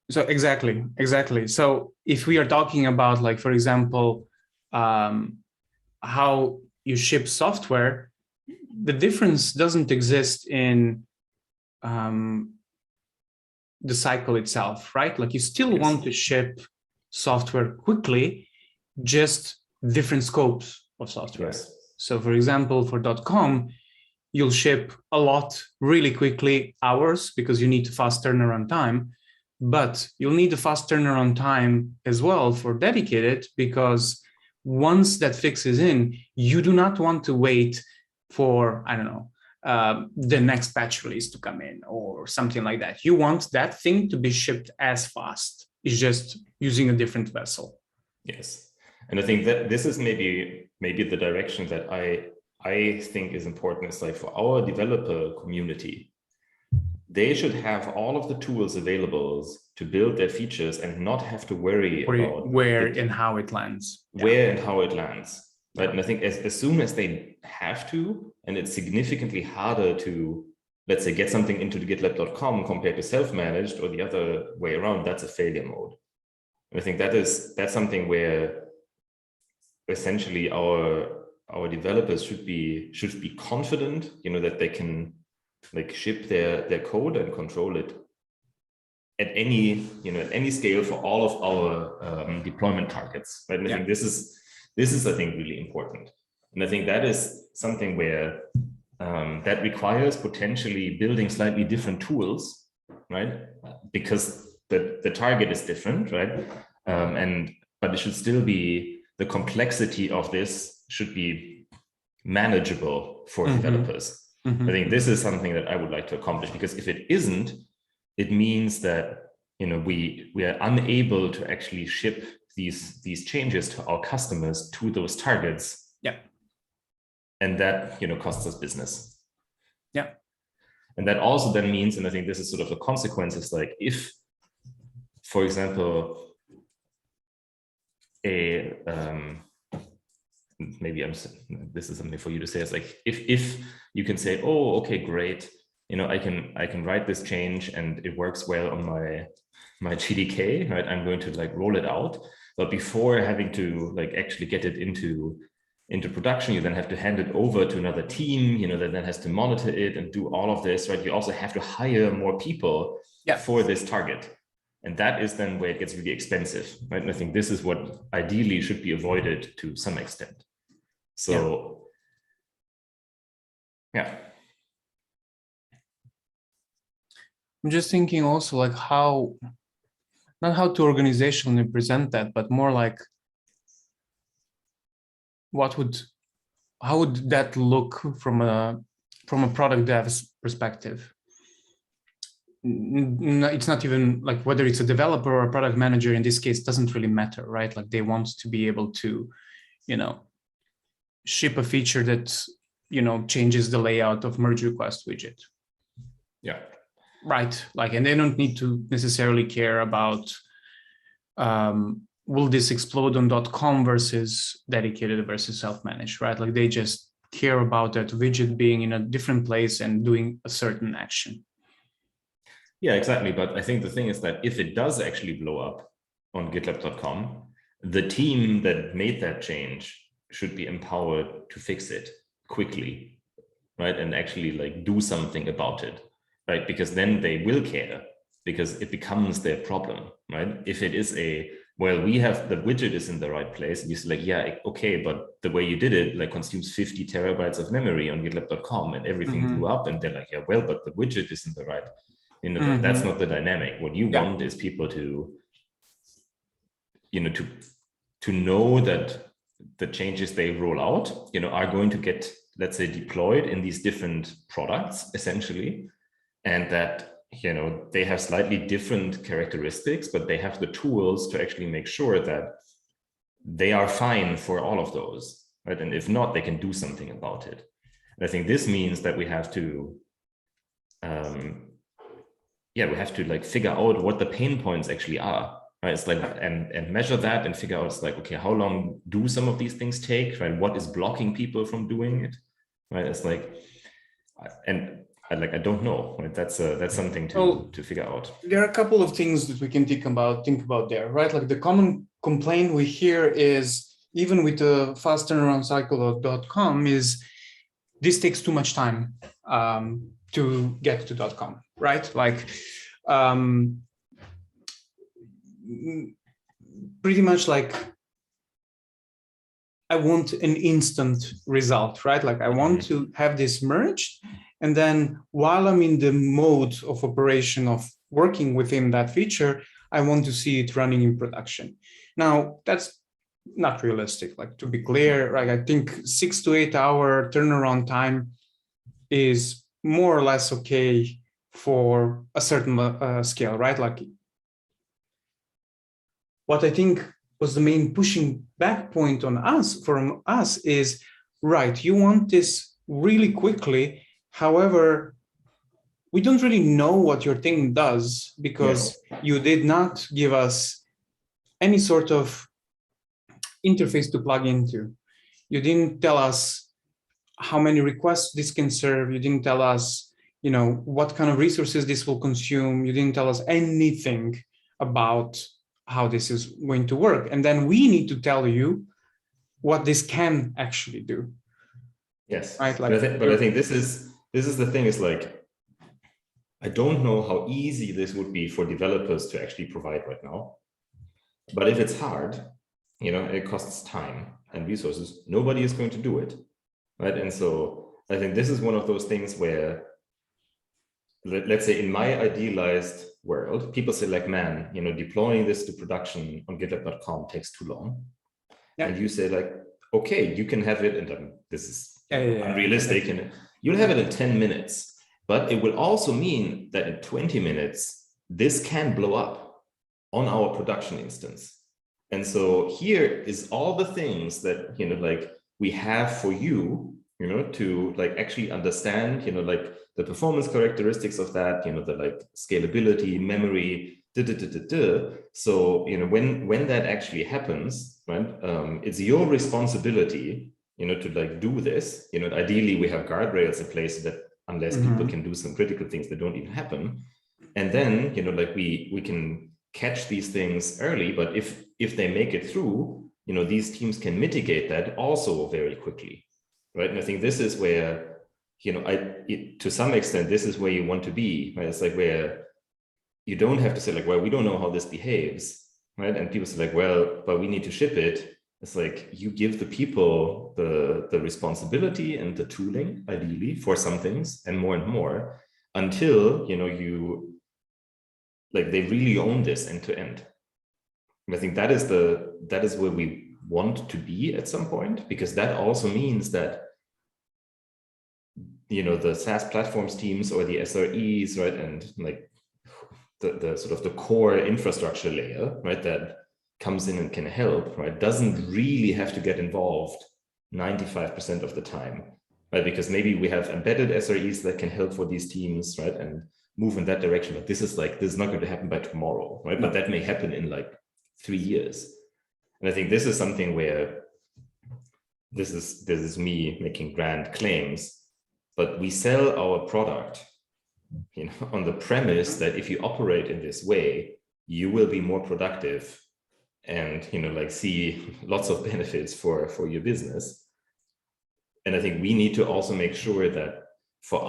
So exactly. So if we are talking about, like, for example, how you ship software, the difference doesn't exist in the cycle itself, right? Like you still want to ship software quickly, just different scopes of software. So for example, for .com, you'll ship a lot really quickly, hours, because you need a fast turnaround time. But you'll need a fast turnaround time as well for dedicated, because once that fix is in, you do not want to wait for, I don't know, the next patch release to come in or something like that. You want that thing to be shipped as fast. It's just using a different vessel. Yes. And I think that this is maybe the direction that I think is important. It's like for our developer community, they should have all of the tools available to build their features and not have to worry about where and how it lands. Right? And I think as soon as they have to, and it's significantly harder to, let's say, get something into the GitLab.com compared to self-managed or the other way around, that's a failure mode. And I think that's something where essentially our developers should be confident, that they can like ship their code and control it at any scale for all of our deployment targets, right? And I think this is I think really important, and I think that is something where that requires potentially building slightly different tools, right? Because the target is different, right? But it should still be, the complexity of this should be manageable for developers. I think this is something that I would like to accomplish, because if it isn't, it means that we are unable to actually ship these changes to our customers to those targets. Yeah. And that costs us business. Yeah. And that also then means, and I think this is sort of the consequences, like if, for example, this is something for you to say, it's like if you can say, oh, okay, great, I can write this change and it works well on my GDK, right? I'm going to like roll it out, but before having to like actually get it into production, you then have to hand it over to another team, that then has to monitor it and do all of this, right? You also have to hire more people for this target. And that is then where it gets really expensive, right? And I think this is what ideally should be avoided to some extent. So, yeah. I'm just thinking also like not how to organizationally present that, but more like how would that look from a product dev's perspective? It's not even like whether it's a developer or a product manager in this case, doesn't really matter, right? Like they want to be able to, ship a feature that, changes the layout of merge request widget. Yeah. Right. Like, and they don't need to necessarily care about, will this explode on .com versus dedicated versus self-managed, right? Like they just care about that widget being in a different place and doing a certain action. Yeah, exactly. But I think the thing is that if it does actually blow up on GitLab.com, the team that made that change should be empowered to fix it quickly, right? And actually like do something about it, right? Because then they will care, because it becomes their problem, right? If it is well, we have the widget is in the right place, and you're like, yeah, okay, but the way you did it like consumes 50 terabytes of memory on GitLab.com and everything blew up, and they're like, yeah, well, but the widget is in the right. That's not the dynamic. What you want is people to, to know that the changes they roll out, are going to get, let's say, deployed in these different products, essentially, and that, they have slightly different characteristics, but they have the tools to actually make sure that they are fine for all of those, right? And if not, they can do something about it. And I think this means that we have to, we have to like figure out what the pain points actually are, right? It's like, and measure that and figure out, it's like, okay, how long do some of these things take, right? What is blocking people from doing it, right? It's like, I don't know, right? That's something to figure out. There are a couple of things that we can think about there, right? Like the common complaint we hear is, even with the fast turnaround cycle of .com, is this takes too much time to get to .com, right? Like pretty much like I want an instant result, right? Like I want to have this merged, and then while I'm in the mode of operation of working within that feature, I want to see it running in production. Now, that's not realistic. Like, to be clear, right? I think 6 to 8 hour turnaround time is more or less okay for a certain scale, right? Like, what I think was the main pushing back point on us, from us, is, right, you want this really quickly. However, we don't really know what your thing does, because you did not give us any sort of interface to plug into. You didn't tell us how many requests this can serve. You didn't tell us, what kind of resources this will consume. You didn't tell us anything about how this is going to work. And then we need to tell you what this can actually do. Yes, right? Like, but I think this is the thing, is like, I don't know how easy this would be for developers to actually provide right now. But if it's hard, it costs time and resources, nobody is going to do it, right? And so I think this is one of those things where let's say in my idealized world, people say like, man, deploying this to production on GitLabcom takes too long. Yeah. And you say like, okay, you can have it, and this is unrealistic, and you'll have it in 10 minutes, but it will also mean that in 20 minutes, this can blow up on our production instance. And so here is all the things that, like we have for you, to like actually understand, like the performance characteristics of that, the like scalability, memory, So, when that actually happens, right, it's your responsibility, to like do this, ideally we have guardrails in place that unless people can do some critical things that don't even happen. And then, like we can catch these things early, but if they make it through, these teams can mitigate that also very quickly, right? And I think this is where, to some extent, this is where you want to be, right? It's like where you don't have to say like, well, we don't know how this behaves, right? And people say like, well, but we need to ship it. It's like you give the people the responsibility and the tooling, ideally, for some things, and more until, you like they really own this end to end. And I think that is where we want to be at some point, because that also means that, the SaaS platforms teams or the SREs, right, and like the sort of the core infrastructure layer, right, that comes in and can help, right, doesn't really have to get involved 95% of the time, right? Because maybe we have embedded SREs that can help for these teams, right, and move in that direction. But this is not going to happen by tomorrow, right? But that may happen in like 3 years. And I think this is something where this is me making grand claims, but we sell our product, on the premise that if you operate in this way, you will be more productive and, like see lots of benefits for your business. And I think we need to also make sure that for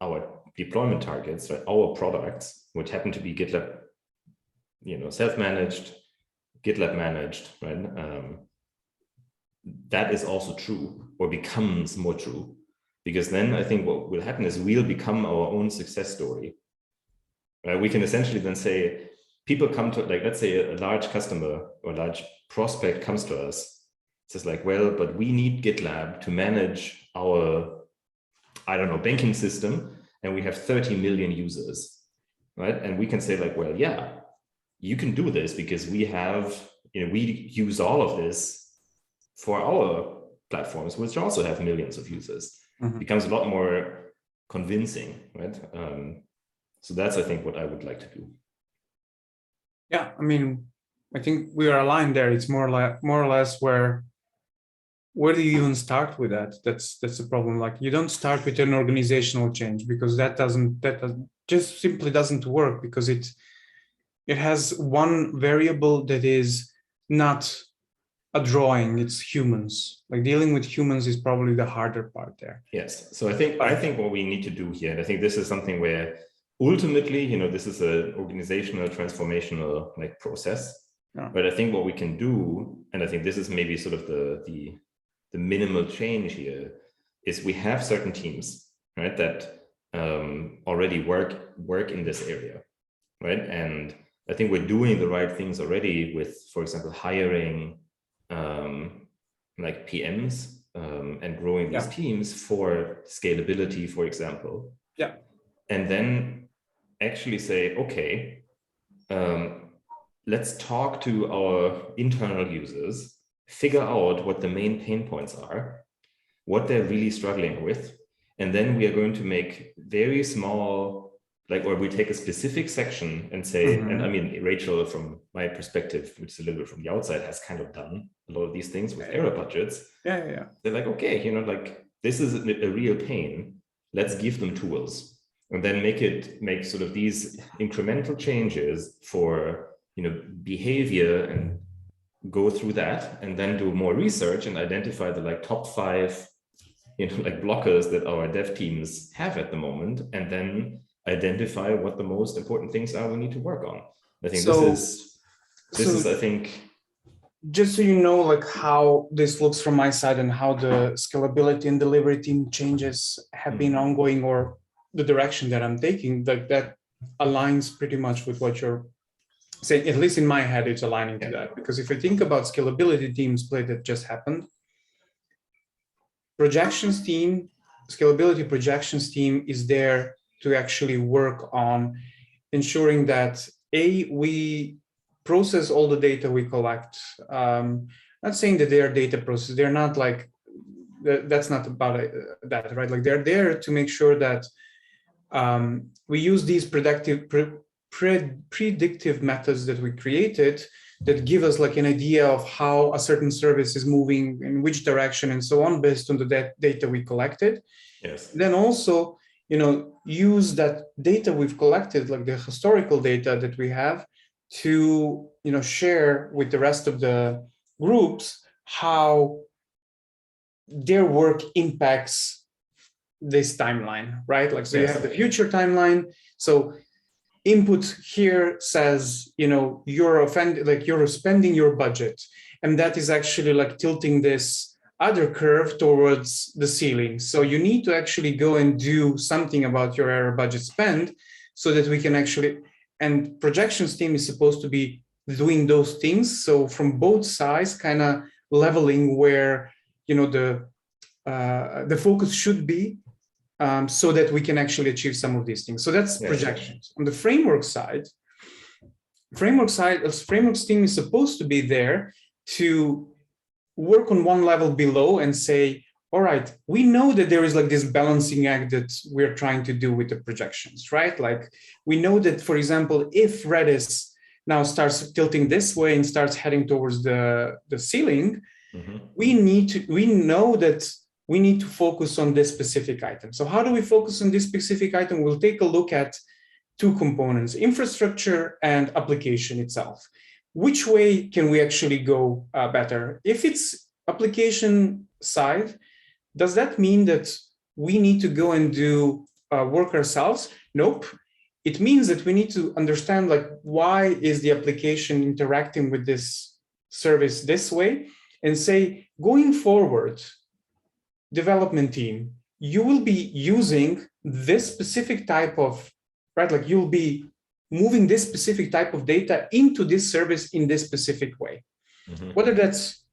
our deployment targets, right, our products, which happen to be GitLab, self-managed, GitLab managed, right? That is also true, or becomes more true, because then I think what will happen is we'll become our own success story. Right? We can essentially then say, people come to, like, let's say a large customer or large prospect comes to us, says like, well, but we need GitLab to manage our, I don't know, banking system, and we have 30 million users, right? And we can say like, well, yeah, you can do this because we have, we use all of this for our platforms, which also have millions of users. Becomes a lot more convincing, right? So that's, I think, what I would like to do. Yeah, I mean, I think we are aligned there. It's more or less where do you even start with that? That's the problem. Like, you don't start with an organizational change, because that just simply doesn't work, because it has one variable that is not a drawing. It's humans. Like, dealing with humans is probably the harder part there. Yes. So I think what we need to do here, and I think this is something where ultimately, this is an organizational transformational like process. Yeah. But I think what we can do, and I think this is maybe sort of the minimal change here, is we have certain teams, right, that already work in this area, right? And I think we're doing the right things already with, for example, hiring like PMs and growing these teams for scalability, for example. Yeah. And then actually say, okay, let's talk to our internal users, figure out what the main pain points are, what they're really struggling with. And then we are going to make very small, like, or we take a specific section and say, and I mean, Rachel, from my perspective, which is a little bit from the outside, has kind of done a lot of these things with error budgets. Yeah. They're like, okay, like, this is a real pain. Let's give them tools, and then make sort of these incremental changes for, behavior, and go through that, and then do more research and identify the like top 5, like blockers that our dev teams have at the moment, and then identify what the most important things are we need to work on. I think this is, I think, just so you know, like, how this looks from my side and how the scalability and delivery team changes have been ongoing or the direction that I'm taking, that aligns pretty much with what you're saying. At least in my head, it's aligning to that. Because if I think about scalability team split that just happened, projections team, scalability projections team is there to actually work on ensuring that we process all the data we collect. Not saying that they are data processors. They're not like, that's not about that, right? Like they're there to make sure that we use these predictive methods that we created that give us like an idea of how a certain service is moving, in which direction, and so on, based on the data we collected. Yes. Then also, use that data we've collected, like the historical data that we have, to share with the rest of the groups how their work impacts this timeline, right? Like, so you have the future timeline. So input here says, you're spending your budget, and that is actually like tilting this other curve towards the ceiling. So you need to actually go and do something about your error budget spend, so that we can actually, and projections team is supposed to be doing those things. So from both sides, kind of leveling where, the focus should be, so that we can actually achieve some of these things. So that's projections. On the frameworks team is supposed to be there to work on one level below and say, all right, we know that there is like this balancing act that we're trying to do with the projections, right? Like we know that, for example, if Redis now starts tilting this way and starts heading towards the ceiling, we know that we need to focus on this specific item. So how do we focus on this specific item? We'll take a look at two components, infrastructure and application itself. Which way can we actually go better? If it's application side, does that mean that we need to go and do work ourselves? Nope. It means that we need to understand, like, why is the application interacting with this service this way, and say, going forward, development team, you will be using this specific type of, right? Like you'll be moving this specific type of data into this service in this specific way. Whether that's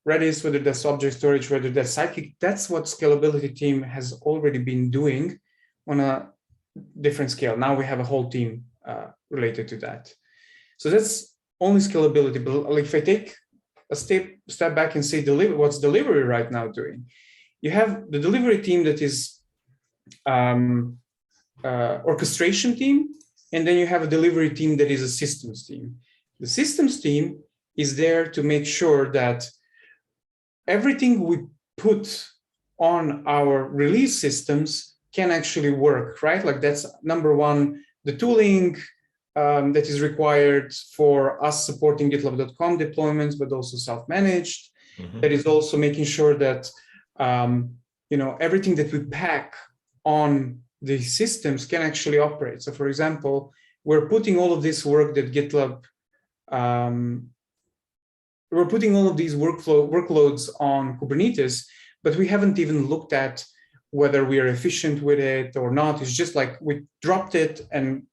Redis, whether that's object storage, whether that's Sidekick, that's what scalability team has already been doing on a different scale. Now we have a whole team related to that. So that's only scalability. But like if I take a step back and say, what's delivery right now doing? You have the delivery team that is orchestration team, and then you have a delivery team that is a systems team. The systems team is there to make sure that everything we put on our release systems can actually work, right? Like that's number one, the tooling that is required for us supporting GitLabcom deployments, but also self-managed. That is also making sure that everything that we pack on the systems can actually operate. So for example, we're putting all of this work that GitLab, we're putting all of these workloads on Kubernetes, but we haven't even looked at whether we are efficient with it or not. It's just like we dropped it and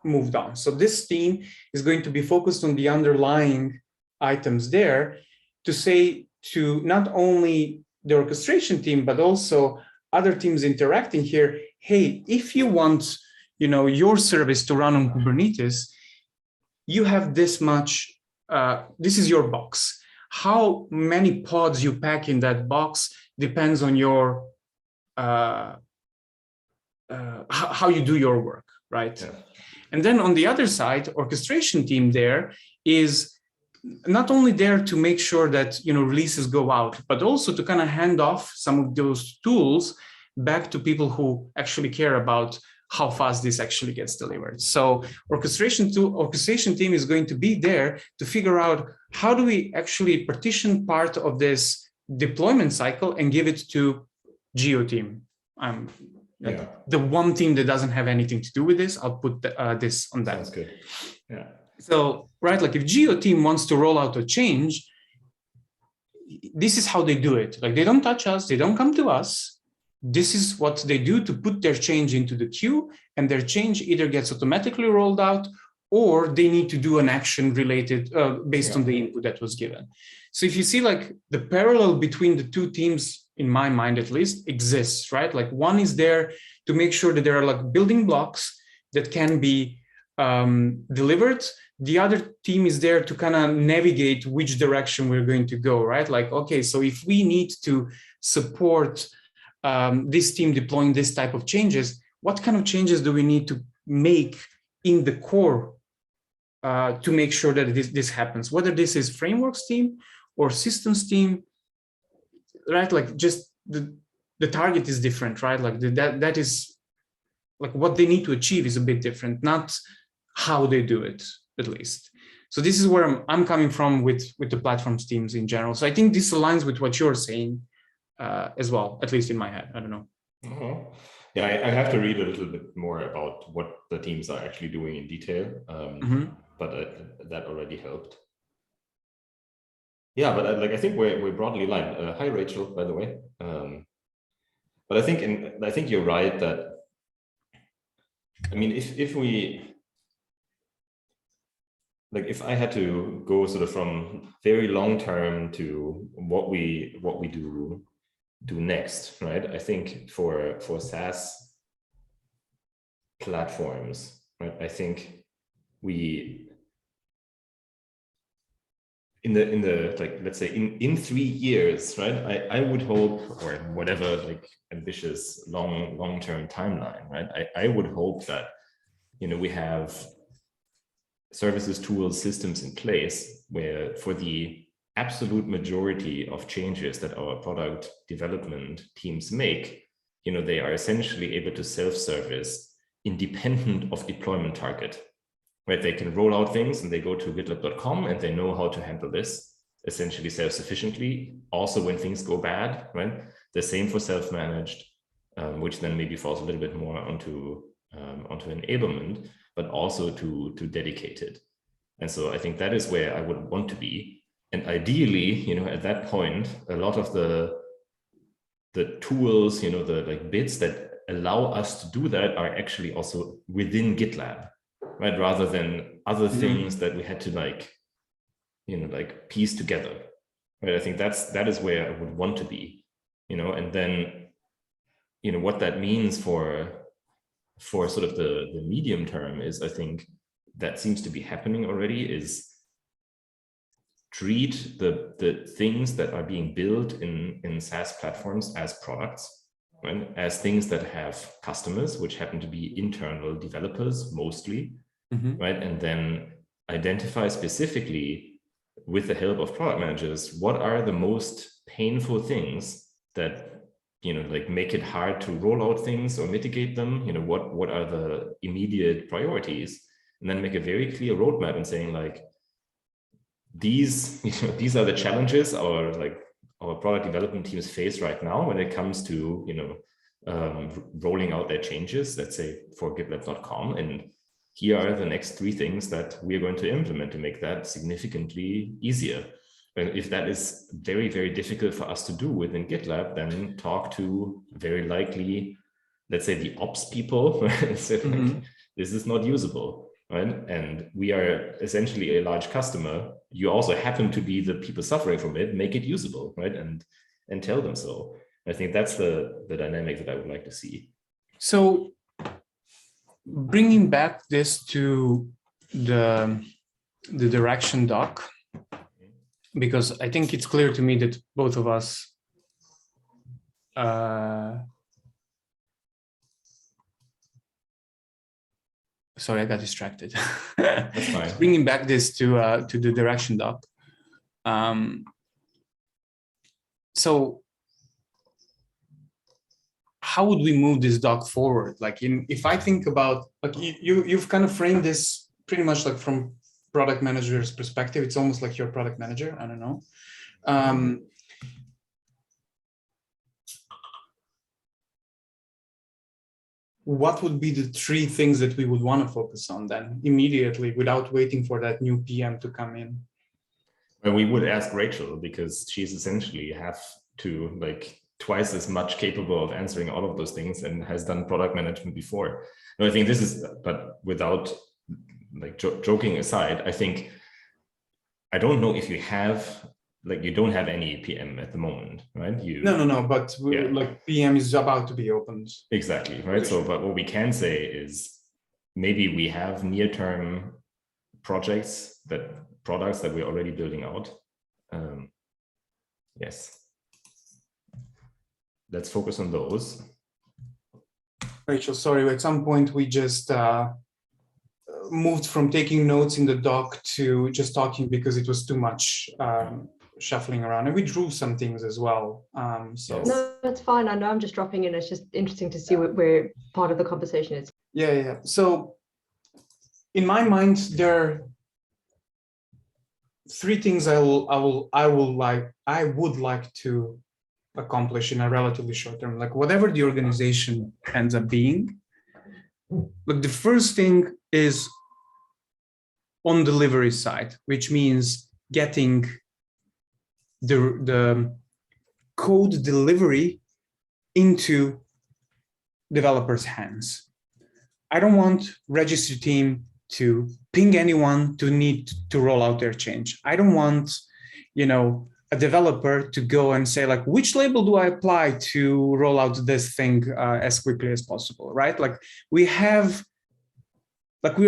moved on. So this team is going to be focused on the underlying items there to say to not only the orchestration team, but also other teams interacting here, hey, if you want, your service to run on Kubernetes, you have this much, this is your box. How many pods you pack in that box depends on your, how you do your work, right? Yeah. And then on the other side, orchestration team there is not only there to make sure that releases go out, but also to kind of hand off some of those tools back to people who actually care about how fast this actually gets delivered. So orchestration team is going to be there to figure out how do we actually partition part of this deployment cycle and give it to Geo team. The one team that doesn't have anything to do with this, I'll put this on that. Sounds good. Yeah. So, right, like if Geo team wants to roll out a change, this is how they do it. Like they don't touch us, they don't come to us. this is what they do to put their change into the queue, and their change either gets automatically rolled out or they need to do an action related based on the input that was given. So if you see like the parallel between the two teams, in my mind at least, exists, right? Like one is there to make sure that there are like building blocks that can be delivered. The other team is there to kind of navigate which direction we're going to go, right? Like, okay, so if we need to support this team deploying this type of changes, what kind of changes do we need to make in the core to make sure that this happens? Whether this is frameworks team or systems team, right? Like just the target is different, right? Like that is like what they need to achieve is a bit different, not how they do it, at least. So this is where I'm coming from with the platforms teams in general. So I think this aligns with what you're saying as well, at least in my head. I don't know. Yeah, I have to read a little bit more about what the teams are actually doing in detail, but that already helped. Yeah, but I think we're broadly aligned. Hi, Rachel, by the way. But I think you're right that, I mean, if I had to go sort of from very long term to what we do next, right? I think for SaaS platforms, right? I think we in the like, let's say in 3 years, right? I would hope, or whatever like ambitious long-term timeline, right? I would hope that, you know, we have services, tools, systems in place where for the absolute majority of changes that our product development teams make, you know, they are essentially able to self-service independent of deployment target, right? They can roll out things and they go to GitLabcom and they know how to handle this essentially self-sufficiently. Also, when things go bad, right? The same for self-managed, which then maybe falls a little bit more onto enablement, but also to dedicated. And so I think that is where I would want to be. And ideally, you know, at that point, a lot of the tools, you know, the like bits that allow us to do that are actually also within GitLab, right? Rather than other things that we had to like, you know, like piece together, right? I think that is where I would want to be, you know, and then, you know, what that means for sort of the medium term is, I think that seems to be happening already, is treat the things that are being built in SaaS platforms as products, right? As things that have customers, which happen to be internal developers mostly, right? And then identify specifically with the help of product managers, what are the most painful things that, you know, like make it hard to roll out things or mitigate them, you know, what are the immediate priorities, and then make a very clear roadmap and saying like, these are the challenges our product development teams face right now when it comes to, you know, rolling out their changes, let's say for GitLabcom, and here are the next 3 things that we're going to implement to make that significantly easier. And if that is very, very difficult for us to do within GitLab, then talk to very likely, let's say, the ops people, and say, like, this is not usable, right? And we are essentially a large customer. You also happen to be the people suffering from it. Make it usable, right? And tell them so. I think that's the dynamic that I would like to see. So bringing back this to the direction doc, because I think it's clear to me that both of us sorry, I got distracted. That's fine. Bringing back this to the direction doc. So how would we move this doc forward? Like, if I think about, like, you've kind of framed this pretty much like from product manager's perspective. It's almost like you're a product manager. I don't know. What would be the 3 things that we would want to focus on then immediately without waiting for that new PM to come in? Well, we would ask Rachel, because she's essentially have to like twice as much capable of answering all of those things and has done product management before. No, I think this is, but without like joking aside, I think, I don't know if you have, like, you don't have any PM at the moment, right? No, but like PM is about to be opened. Exactly, right? So, but what we can say is maybe we have near-term products that we're already building out. Yes. Let's focus on those. Rachel, sorry, at some point we just moved from taking notes in the doc to just talking because it was too much shuffling around, and we drew some things as well. So Yes. No, that's fine. I know I'm just dropping in. It's just interesting to see where part of the conversation is. Yeah. So in my mind, there are three things I would like to accomplish in a relatively short term, like whatever the organization ends up being. Look, the first thing is on delivery side, which means getting the code delivery into developers' hands. I don't want registry team to ping anyone to need to roll out their change. I don't want, a developer to go and say, like, which label do I apply to roll out this thing as quickly as possible, right? Like we're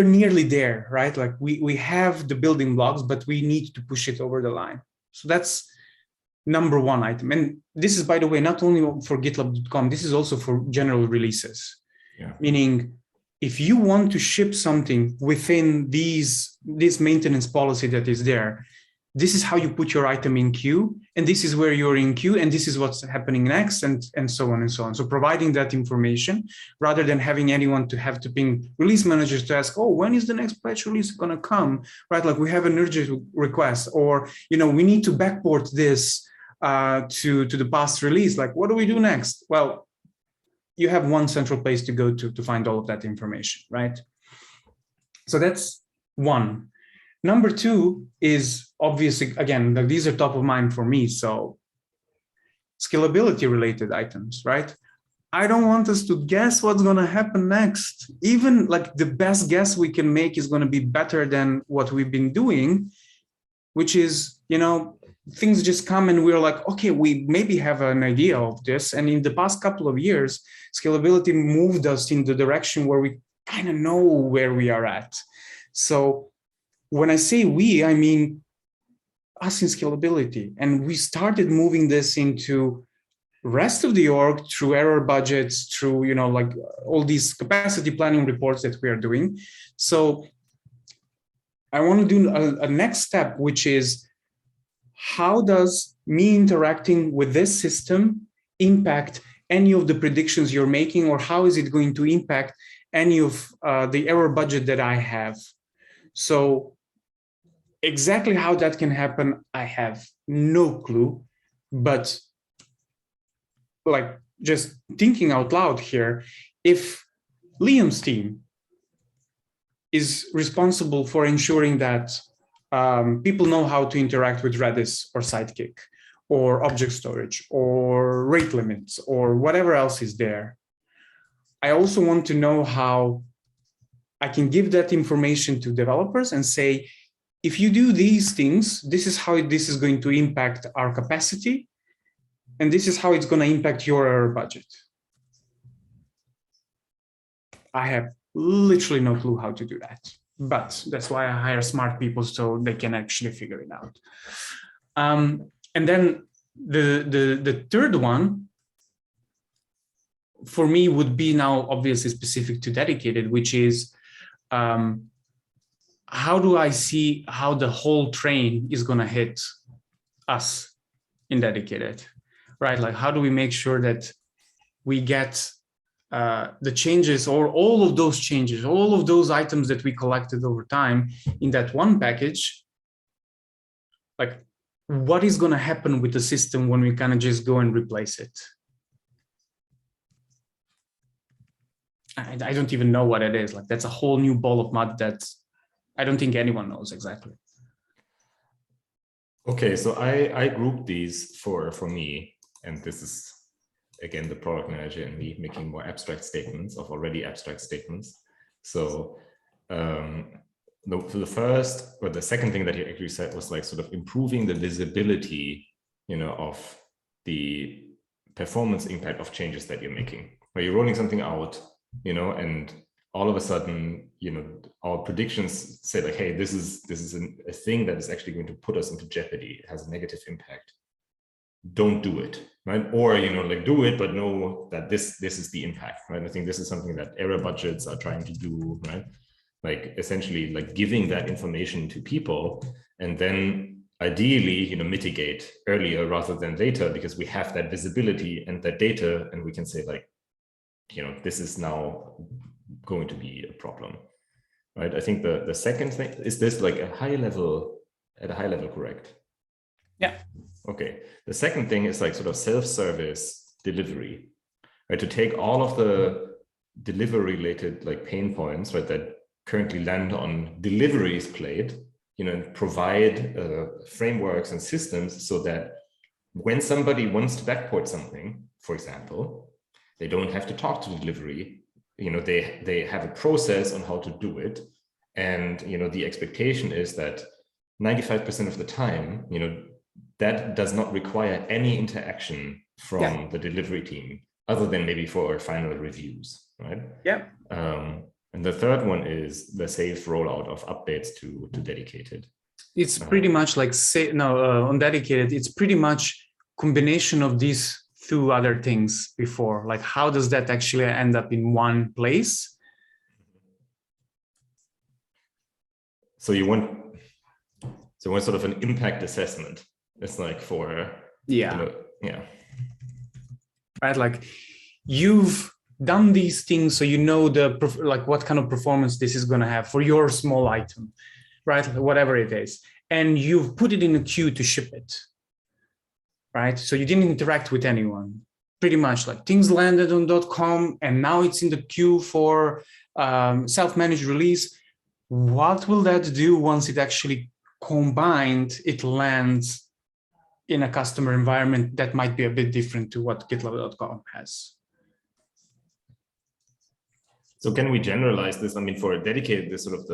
nearly there, right? Like we have the building blocks, but we need to push it over the line. So that's number one item. And this is, by the way, not only for GitLabcom, this is also for general releases. Yeah. Meaning, if you want to ship something within this maintenance policy that is there, this is how you put your item in queue, and this is where you're in queue, and this is what's happening next, and so on and so on. So providing that information, rather than having anyone to have to ping release managers to ask, oh, when is the next patch release going to come, right? Like we have an urgent request, or, we need to backport this to the past release. Like, what do we do next? Well, you have one central place to go to find all of that information, right? So that's one. Number two is obviously, again, these are top of mind for me. So scalability related items, right? I don't want us to guess what's going to happen next. Even like the best guess we can make is going to be better than what we've been doing, which is, things just come and we're like, okay, we maybe have an idea of this. And in the past couple of years, scalability moved us in the direction where we kind of know where we are at. So when I say we, I mean us in scalability. And we started moving this into rest of the org through error budgets, through, like all these capacity planning reports that we are doing. So I want to do a next step, which is, how does me interacting with this system impact any of the predictions you're making, or how is it going to impact any of the error budget that I have? So exactly how that can happen, I have no clue, but like just thinking out loud here, if Liam's team is responsible for ensuring that people know how to interact with Redis or Sidekick or object storage or rate limits or whatever else is there, I also want to know how I can give that information to developers and say, if you do these things, this is how this is going to impact our capacity, and this is how it's going to impact your error budget. I have literally no clue how to do that, but that's why I hire smart people so they can actually figure it out. And then the third one for me would be now obviously specific to dedicated, which is how do I see how the whole train is going to hit us in dedicated, right? Like, how do we make sure that we get the changes, or all of those changes, all of those items that we collected over time in that one package? Like, what is going to happen with the system when we kind of just go and replace it? I don't even know what it is. Like, that's a whole new ball of mud that I don't think anyone knows exactly. Okay, so I grouped these for me, and this is again, the product manager and me making more abstract statements of already abstract statements. So for the first or the second thing that he actually said was like sort of improving the visibility, of the performance impact of changes that you're making. Where you're rolling something out, and all of a sudden, our predictions say like, hey, this is a thing that is actually going to put us into jeopardy. It has a negative impact. Don't do it, right? Or, like do it, but know that this is the impact, right? I think this is something that error budgets are trying to do, right? Like essentially like giving that information to people and then ideally, mitigate earlier rather than later, because we have that visibility and that data, and we can say like, this is now going to be a problem, right? I think the second thing is this like at a high level, correct? Yeah. Okay. The second thing is like sort of self-service delivery, right? To take all of the delivery related like pain points, right, that currently land on deliveries plate, and provide frameworks and systems so that when somebody wants to backport something, for example, they don't have to talk to delivery. They have a process on how to do it. And, the expectation is that 95% of the time, that does not require any interaction from the delivery team, other than maybe for final reviews, right? Yeah. And the third one is the safe rollout of updates to dedicated. It's pretty much like on dedicated, it's pretty much combination of these two other things before. Like how does that actually end up in one place? So you want sort of an impact assessment. It's like for right, like you've done these things so what kind of performance this is going to have for your small item, right? Whatever it is, and you've put it in a queue to ship it, right? So you didn't interact with anyone. Pretty much like things landed on .com and now it's in the queue for self-managed release. What will that do once it actually combined, it lands in a customer environment that might be a bit different to what GitLabcom has? So can we generalize this? I mean, for a dedicated, this sort of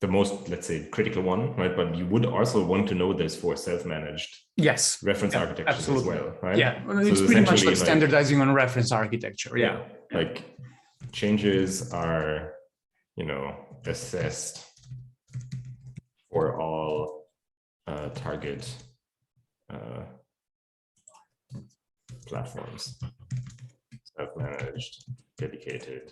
the most, let's say, critical one, right? But you would also want to know this for self-managed reference architectures as well, right? Yeah, so it's pretty much like standardizing on reference architecture. Yeah. Like changes are, assessed for all target platforms. Self-managed, dedicated.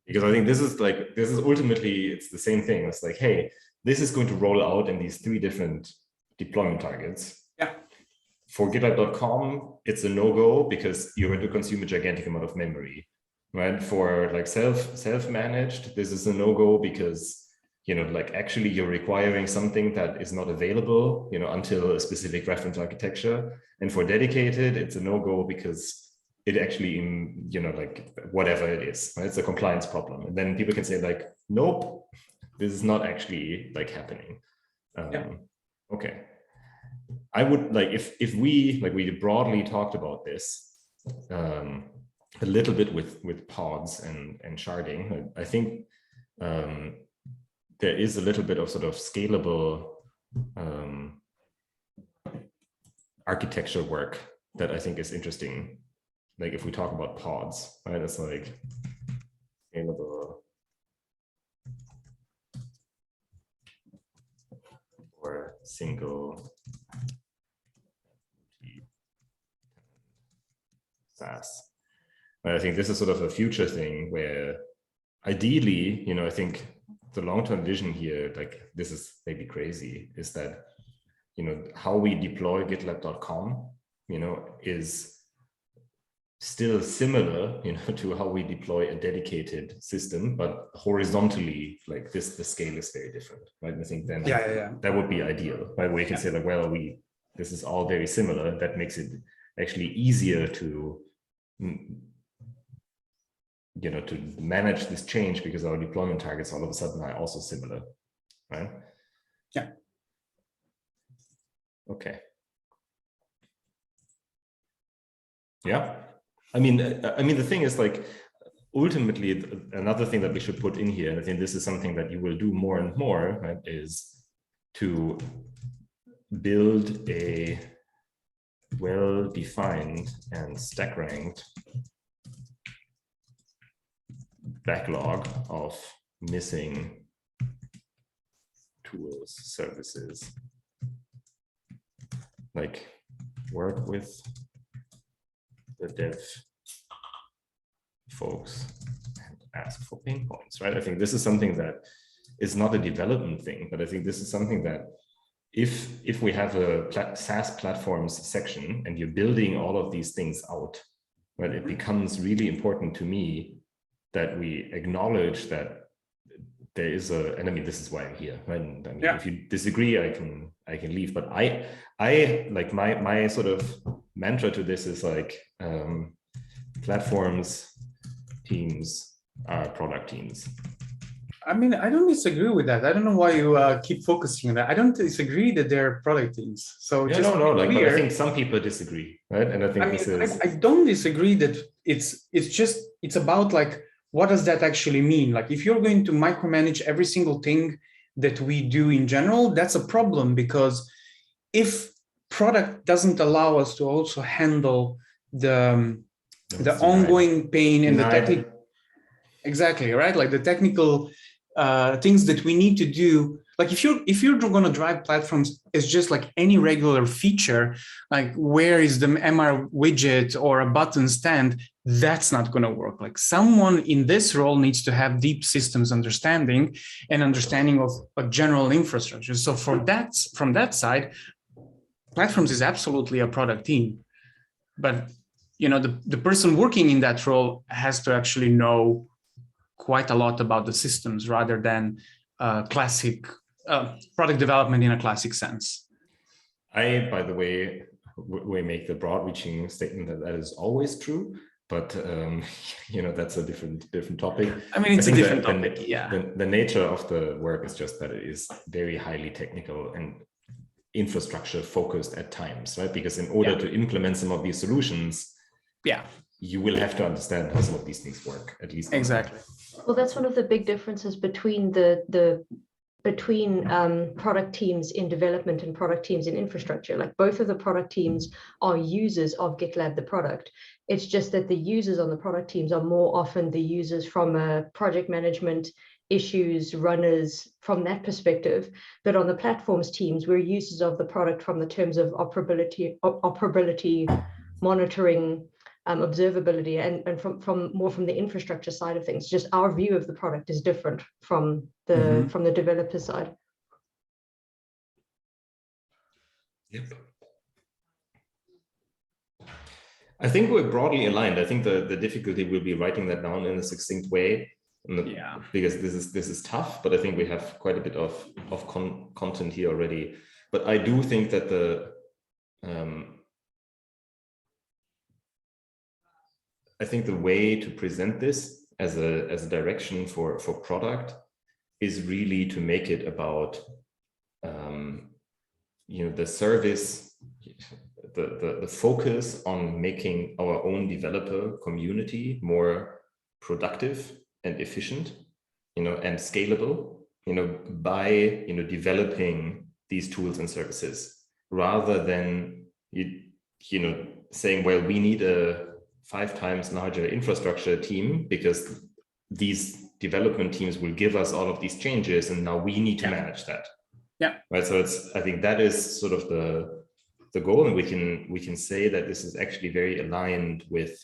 Because I think this is ultimately, it's the same thing. It's like, hey, this is going to roll out in these 3 different deployment targets. Yeah. For GitLab.com, it's a no-go because you're going to consume a gigantic amount of memory, right? For like self-managed, this is a no-go because, actually you're requiring something that is not available, until a specific reference architecture. And for dedicated, it's a no-go because it actually, whatever it is, right? It's a compliance problem. And then people can say like, nope, this is not actually happening. Okay. I would if we broadly talked about this a little bit with pods and sharding, I think there is a little bit of sort of scalable architecture work that I think is interesting. Like if we talk about pods, right? It's like scalable or single SaaS. But I think this is sort of a future thing where ideally, I think the long-term vision here, this is maybe crazy, is that, how we deploy GitLab.com, is still similar, to how we deploy a dedicated system, but horizontally, the scale is very different, right? And I think then that would be ideal, right? Where you can say this is all very similar. That makes it actually easier to, to manage this change because our deployment targets all of a sudden are also similar, right? Yeah. Okay. Yeah. I mean, the thing is, like, ultimately, another thing that we should put in here, and I think this is something that you will do more and more, right, is to build a well-defined and stack-ranked backlog of missing tools, services. Like, work with the dev folks and ask for pain points, right? I think this is something that is not a development thing, but I think this is something that if we have a SaaS platforms section and you're building all of these things out, right, it becomes really important to me that we acknowledge that there is a, and I mean, this is why I'm here, right? And I mean, if you disagree, I can leave, but I like my sort of mantra to this is like, platforms teams are product teams. I mean, I don't disagree with that. I don't know why you keep focusing on that. I don't disagree that they're product teams. So yeah, just no, like, but I think some people disagree, right? And I think I don't disagree that it's about like, what does that actually mean? Like, if you're going to micromanage every single thing that we do in general, that's a problem, because if product doesn't allow us to also handle the ongoing pain and the technical, exactly, right? Like the technical things that we need to do. Like if you're going to drive platforms as just like any regular feature, like where is the MR widget or a button stand, that's not going to work. Like someone in this role needs to have deep systems understanding and understanding of a general infrastructure. So from that side, platforms is absolutely a product team. But you know, the person working in that role has to actually know quite a lot about the systems rather than classic product development in a classic sense. I, by the way, we make the broad-reaching statement that is always true, but you know, that's a different topic. I mean, it's a different topic. The nature of the work is just that it is very highly technical and infrastructure focused at times, right? Because in order to implement some of these solutions, you will have to understand how some of these things work, at least. Exactly. Well, that's one of the big differences between product teams in development and product teams in infrastructure. Like both of the product teams are users of GitLab, the product. It's just that the users on the product teams are more often the users from a project management, issues, runners, from that perspective. But on the platforms teams, we're users of the product from the terms of operability, monitoring, observability, and from more from the infrastructure side of things. Just our view of the product is different from the developer side. Yep. I think we're broadly aligned. I think the difficulty will be writing that down in a succinct way. Because this is tough, but I think we have quite a bit of content here already. But I do think that I think the way to present this as a direction for product is really to make it about you know, the service, the focus on making our own developer community more productive and efficient, you know, and scalable, you know, by, you know, developing these tools and services, rather than you know, saying, well, we need a 5 times larger infrastructure team because these development teams will give us all of these changes, and now we need to manage that. Right. So I think that is sort of the goal, and we can say that this is actually very aligned with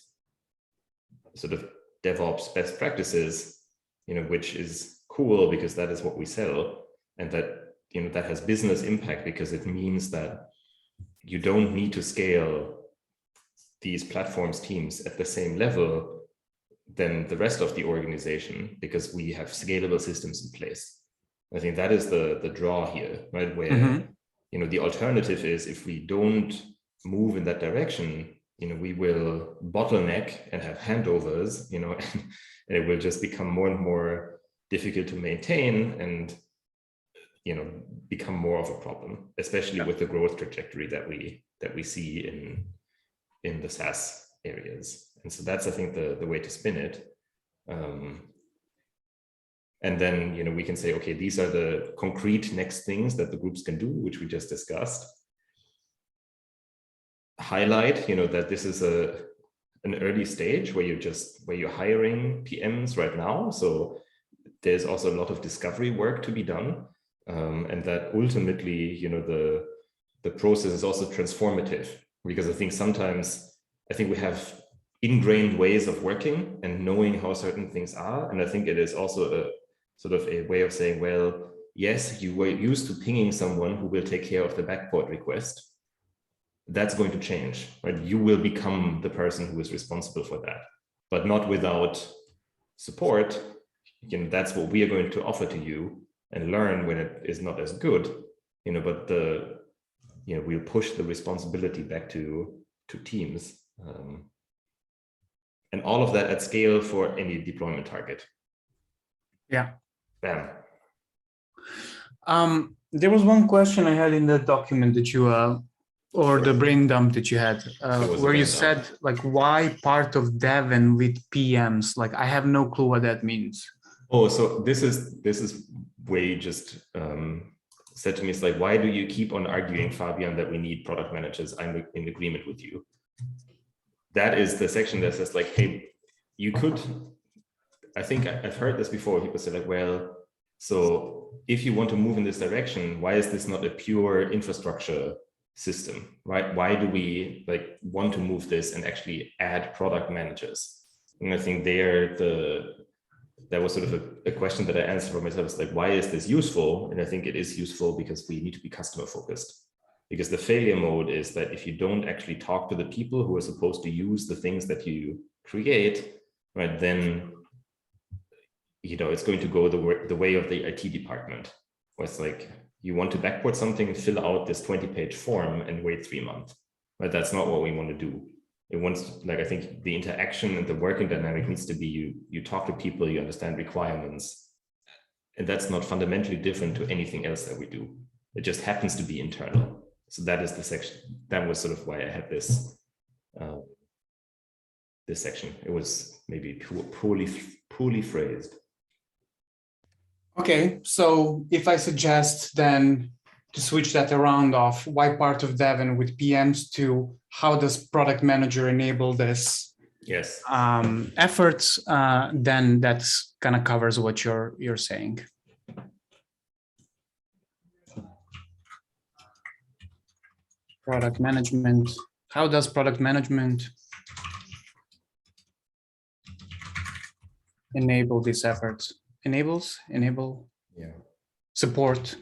sort of DevOps best practices, you know, which is cool because that is what we sell, and that, you know, that has business impact because it means that you don't need to scale these platforms teams at the same level than the rest of the organization because we have scalable systems in place. I think that is the draw here, right? Where you know, the alternative is, if we don't move in that direction, you know, we will bottleneck and have handovers, you know, and it will just become more and more difficult to maintain, and, you know, become more of a problem, especially with the growth trajectory that we see in the SaaS areas. And so that's, I think, the way to spin it. And then, you know, we can say, okay, these are the concrete next things that the groups can do, which we just discussed. Highlight, you know, that this is an early stage where you're hiring PMs right now. So there's also a lot of discovery work to be done. And that ultimately, you know, the process is also transformative, because I think sometimes we have ingrained ways of working and knowing how certain things are. And I think it is also a sort of a way of saying, well, yes, you were used to pinging someone who will take care of the backport request. That's going to change, right? You will become the person who is responsible for that, but not without support. You know, that's what we are going to offer to you, and learn when it is not as good, you know, but we'll push the responsibility back to teams. And all of that at scale for any deployment target. Yeah. Bam. There was one question I had in the document that you, or the brain dump that you had, where you said, like, why part of dev and lead PMs? Like, I have no clue what that means. Oh, so this is where you just said to me, it's like, why do you keep on arguing, Fabian, that we need product managers? I'm in agreement with you. That is the section that says, like, hey, you could, I think I've heard this before. People say, like, well, so if you want to move in this direction, why is this not a pure infrastructure system, right? Why do we like want to move this and actually add product managers? And I think that was sort of a question that I answered for myself. It's like, why is this useful? And I think it is useful because we need to be customer focused. Because the failure mode is that if you don't actually talk to the people who are supposed to use the things that you create, right, then, you know, it's going to go the way of the IT department, where it's like, you want to backport something, fill out this 20-page form and wait 3 months, right? That's not what we want to do. It wants, like, I think the interaction and the working dynamic needs to be, you talk to people, you understand requirements, and that's not fundamentally different to anything else that we do. It just happens to be internal. So that is the section. That was sort of why I had this this section. It was maybe poorly phrased. Okay, so if I suggest then to switch that around of why part of dev and with PMs to how does product manager enable this yes efforts, then that's kind of covers what you're saying. Product management. How does product management enable these efforts? Enable, yeah, support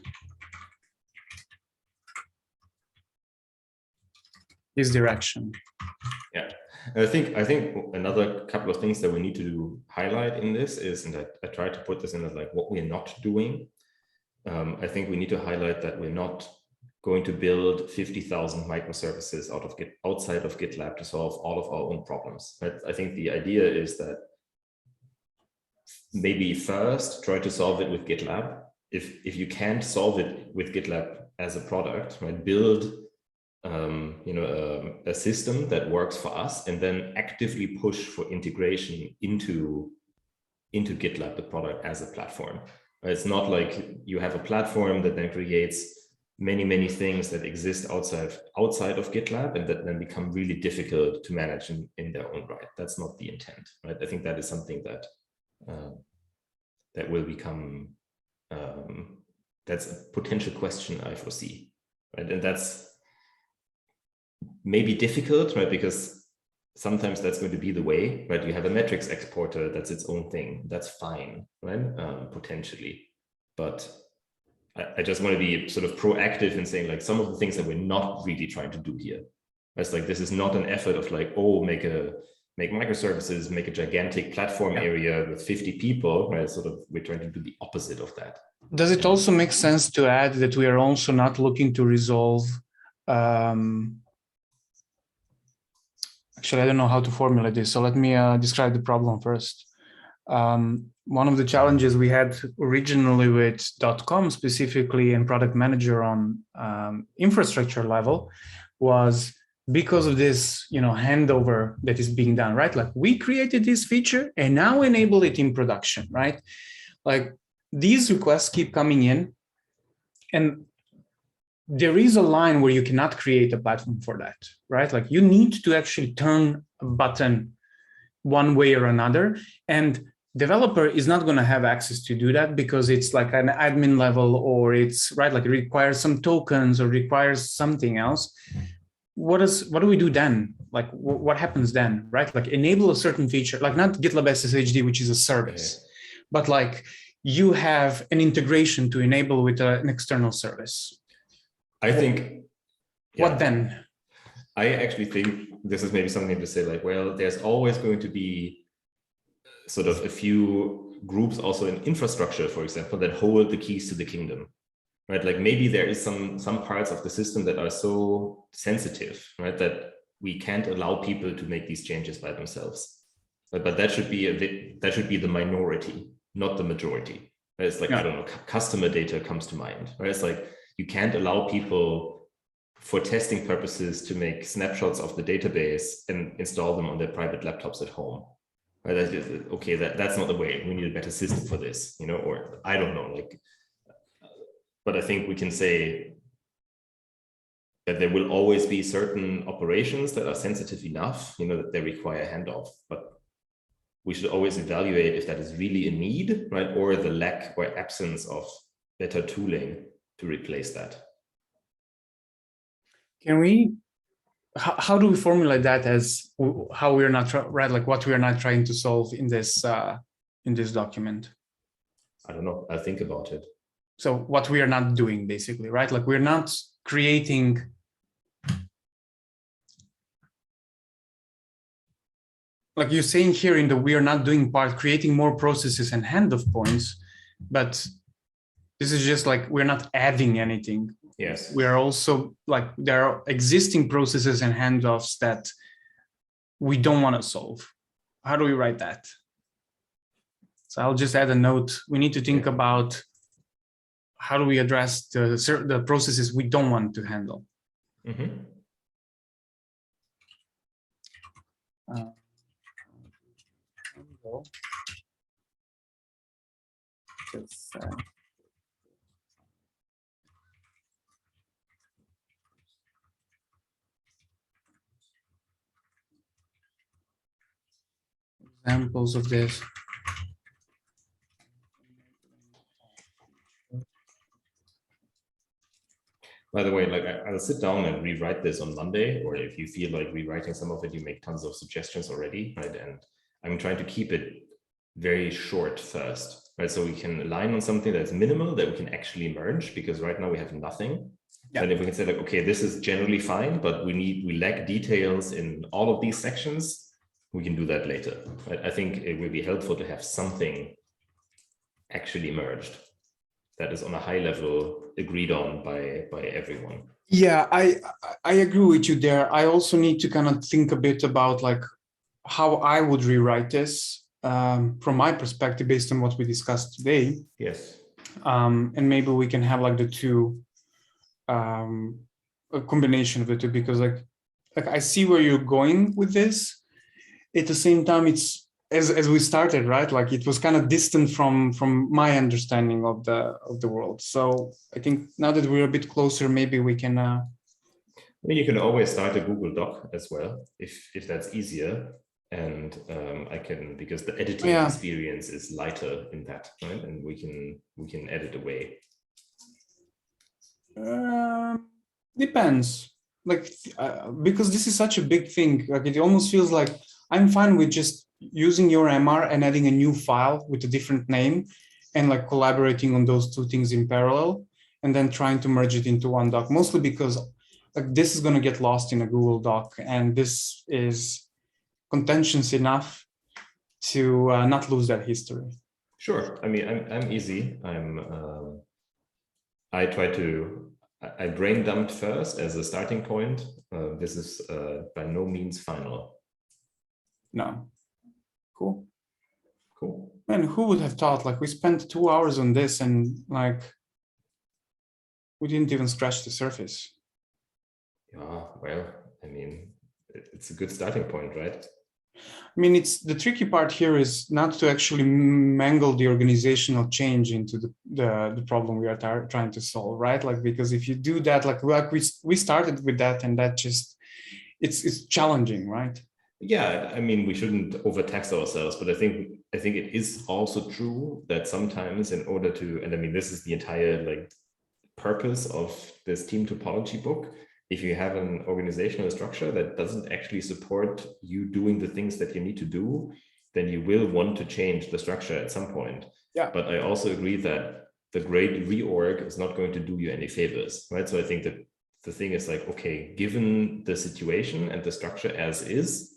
this direction. Yeah, and I think another couple of things that we need to highlight in this is, and I tried to put this in as like what we're not doing. I think we need to highlight that we're not going to build 50,000 microservices outside of GitLab to solve all of our own problems. Right? I think the idea is that maybe first try to solve it with GitLab. If you can't solve it with GitLab as a product, right, build a system that works for us, and then actively push for integration into GitLab, the product, as a platform. It's not like you have a platform that then creates many things that exist outside of GitLab and that then become really difficult to manage in their own right. That's not the intent, right? I think that is something that that will become, that's a potential question I foresee, right? And that's maybe difficult, right? Because sometimes that's going to be the way, right? You have a metrics exporter, that's its own thing. That's fine, right? Potentially, but I just want to be sort of proactive in saying, like, some of the things that we're not really trying to do here. It's like, this is not an effort of like, oh, make microservices, make a gigantic platform area with 50 people, right? Sort of, we're trying to do the opposite of that. Does it also make sense to add that we are also not looking to resolve, actually, I don't know how to formulate this, so let me describe the problem first. One of the challenges we had originally with .com specifically and product manager on infrastructure level was because of this, handover that is being done, right? Like we created this feature and now enable it in production, right? Like these requests keep coming in, and there is a line where you cannot create a platform for that, right? Like you need to actually turn a button one way or another, and developer is not going to have access to do that because it's like an admin level, or it's right, like it requires some tokens or requires something else. What do we do then? Like what happens then, right? Like enable a certain feature, like not GitLab SSHD, which is a service, but like you have an integration to enable with an external service. I think. What then? I actually think this is maybe something to say like, well, there's always going to be sort of a few groups also in infrastructure, for example, that hold the keys to the kingdom, right? Like maybe there is some parts of the system that are so sensitive, right, that we can't allow people to make these changes by themselves. But that should be the minority, not the majority. Right? It's like, I don't know, customer data comes to mind, right? It's like you can't allow people for testing purposes to make snapshots of the database and install them on their private laptops at home. Right? Okay, that's not the way. We need a better system for this, or I don't know, like, but I think we can say that there will always be certain operations that are sensitive enough, that they require handoff, but we should always evaluate if that is really a need, right? Or the lack or absence of better tooling to replace that. Can we, how do we formulate that as how we're not, right, like what we are not trying to solve in this document? I don't know, I'll think about it. So what we are not doing basically, right? Like we're not creating, like you're saying here in the we are not doing part, creating more processes and handoff points, but this is just like, we're not adding anything. Yes. We are also like, there are existing processes and handoffs that we don't want to solve. How do we write that? So I'll just add a note. We need to think about how do we address the processes we don't want to handle. Mm-hmm. Examples of this. By the way, like I'll sit down and rewrite this on Monday, or if you feel like rewriting some of it, you make tons of suggestions already, right? And I'm trying to keep it very short first, right? So we can align on something that's minimal that we can actually merge, because right now we have nothing. Yeah. And if we can say like, okay, this is generally fine, but we lack details in all of these sections, we can do that later. Right? I think it will be helpful to have something actually merged that is on a high level agreed on by everyone. Yeah, I agree with you there. I also need to kind of think a bit about like how I would rewrite this from my perspective based on what we discussed today. Yes. And maybe we can have like the two, a combination of the two, because like I see where you're going with this. At the same time, it's as we started, right? Like it was kind of distant from my understanding of the world. So I think now that we're a bit closer, maybe we can. I mean, you can always start a Google Doc as well, if that's easier. And I can, because the editing experience is lighter in that, right? And we can edit away. Depends, like because this is such a big thing. Like it almost feels like I'm fine with just using your MR and adding a new file with a different name and like collaborating on those two things in parallel and then trying to merge it into one doc, mostly because like this is going to get lost in a Google Doc, and this is contentious enough to not lose that history. Sure. I mean, I'm easy. I brain dumped first as a starting point. This is by no means final. No. Cool. Cool. Man, who would have thought, like we spent 2 hours on this and like we didn't even scratch the surface. Well, I mean, it's a good starting point, right? I mean, it's the tricky part here is not to actually mangle the organizational change into the problem we are trying to solve, right? Like, because if you do that, like we started with that, and that just it's challenging, right? Yeah, I mean, we shouldn't overtax ourselves, but I think it is also true that sometimes in order to, and I mean, this is the entire like purpose of this team topology book. If you have an organizational structure that doesn't actually support you doing the things that you need to do, then you will want to change the structure at some point. Yeah. But I also agree that the great reorg is not going to do you any favors, right? So I think that the thing is like, okay, given the situation and the structure as is,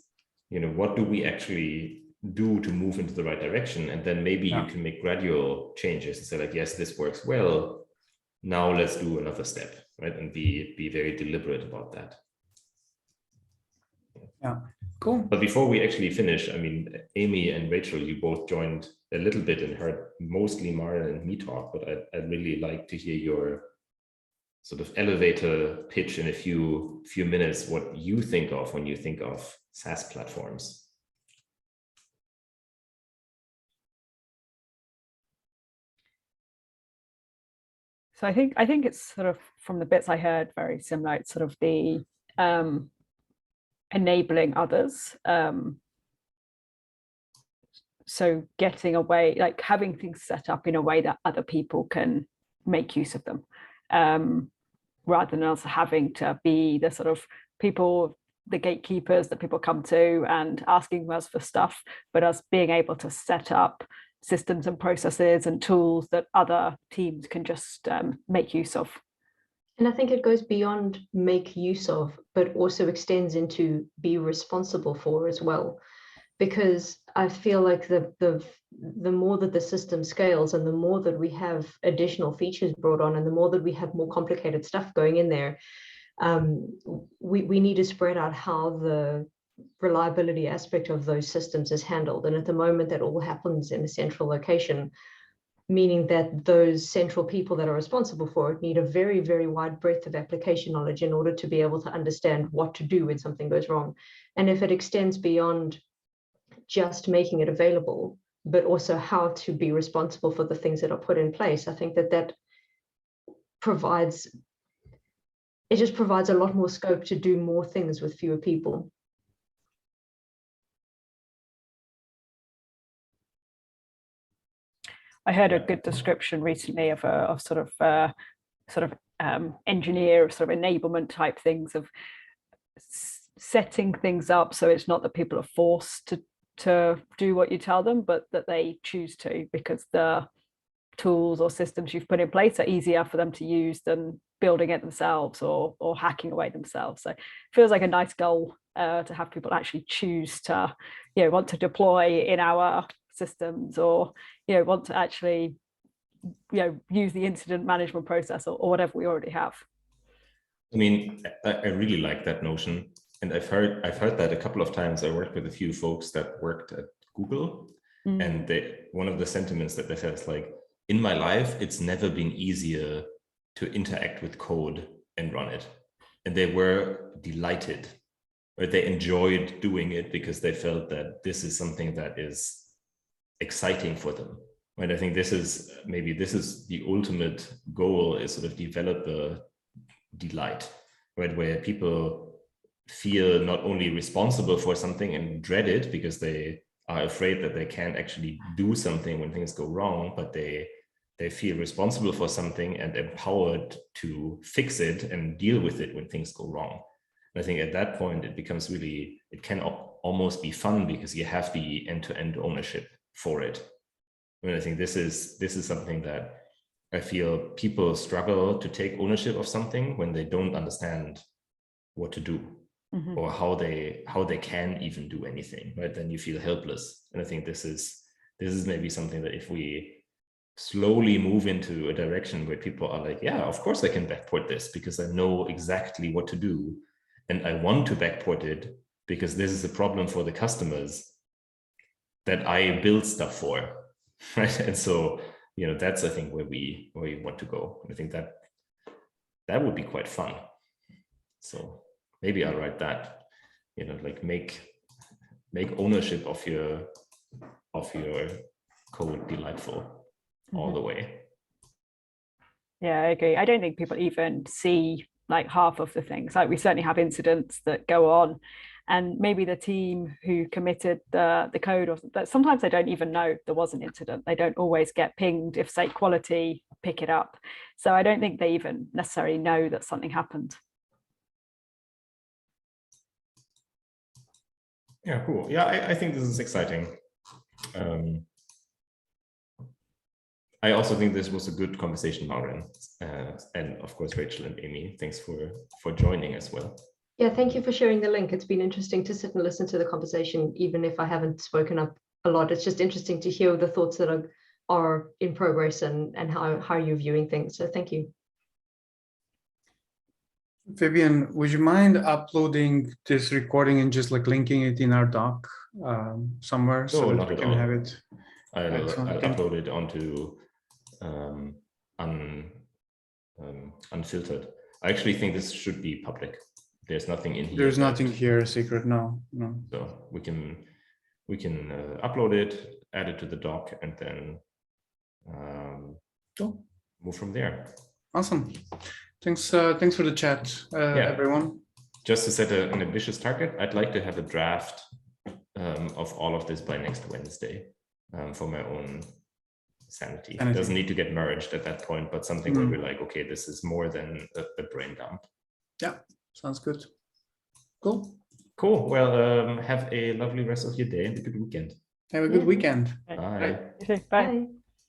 what do we actually do to move into the right direction? And then maybe you can make gradual changes and say like, yes, this works well. Now let's do another step, right? And be very deliberate about that. Yeah, cool. But before we actually finish, I mean, Amy and Rachel, you both joined a little bit and heard mostly Mara and me talk, but I'd really like to hear your sort of elevator pitch in a few minutes, what you think of when you think of SaaS platforms. So I think it's sort of, from the bits I heard, very similar. It's sort of the enabling others. So getting away, like having things set up in a way that other people can make use of them, rather than us having to be the sort of people, the gatekeepers that people come to and asking us for stuff, but us being able to set up systems and processes and tools that other teams can just make use of. And I think it goes beyond make use of, but also extends into be responsible for as well. Because I feel like the more that the system scales and the more that we have additional features brought on and the more that we have more complicated stuff going in there, we need to spread out how the reliability aspect of those systems is handled. And at the moment, that all happens in a central location, meaning that those central people that are responsible for it need a very, very wide breadth of application knowledge in order to be able to understand what to do when something goes wrong. And if it extends beyond just making it available, but also how to be responsible for the things that are put in place, I think that provides a lot more scope to do more things with fewer people. I heard a good description recently of engineer, sort of enablement type things, of setting things up so it's not that people are forced to do what you tell them, but that they choose to, because the tools or systems you've put in place are easier for them to use than building it themselves or hacking away themselves. So it feels like a nice goal to have people actually choose to, want to deploy in our systems, or want to actually use the incident management process or whatever we already have. I mean, I really like that notion, and I've heard that a couple of times. I worked with a few folks that worked at Google, and one of the sentiments that they said is like, in my life, it's never been easier to interact with code and run it, and they were delighted, or they enjoyed doing it because they felt that this is something that is exciting for them. Right? I think this is the ultimate goal, is sort of develop a delight, right? Where people feel not only responsible for something and dread it because they are afraid that they can't actually do something when things go wrong, but they feel responsible for something and empowered to fix it and deal with it when things go wrong. And I think at that point, it becomes really, it can almost be fun because you have the end-to-end ownership for it. I mean, I think this is something that I feel people struggle to take ownership of something when they don't understand what to do, or how they can even do anything, right? Then you feel helpless. And I think this is maybe something that if we slowly move into a direction where people are like, yeah, of course I can backport this because I know exactly what to do. And I want to backport it because this is a problem for the customers that I build stuff for, right? And so, that's, I think, where we want to go. And I think that would be quite fun. So maybe I'll write that, like make ownership of your code delightful all the way. Yeah, I agree. I don't think people even see like half of the things. Like we certainly have incidents that go on, and maybe the team who committed the code, or that sometimes they don't even know there was an incident. They don't always get pinged if, say, quality pick it up. So I don't think they even necessarily know that something happened. Yeah, cool. Yeah, I think this is exciting. I also think this was a good conversation, Lauren, and of course, Rachel and Amy. Thanks for joining as well. Yeah, thank you for sharing the link. It's been interesting to sit and listen to the conversation, even if I haven't spoken up a lot. It's just interesting to hear the thoughts that are in progress and how you're viewing things. So thank you. Vivian, would you mind uploading this recording and just like linking it in our doc somewhere so that we can have it? I'll upload it onto unfiltered. I actually think this should be public. There's nothing in here. There's nothing here secret. No. So we can upload it, add it to the doc, and then move from there. Awesome. Thanks for the chat, everyone. Just to set an ambitious target, I'd like to have a draft of all of this by next Wednesday for my own sanity. It doesn't need to get merged at that point, but something where we're like, okay, this is more than a brain dump. Yeah, sounds good. Cool. Well, have a lovely rest of your day and a good weekend. Have a good weekend. Bye. Bye.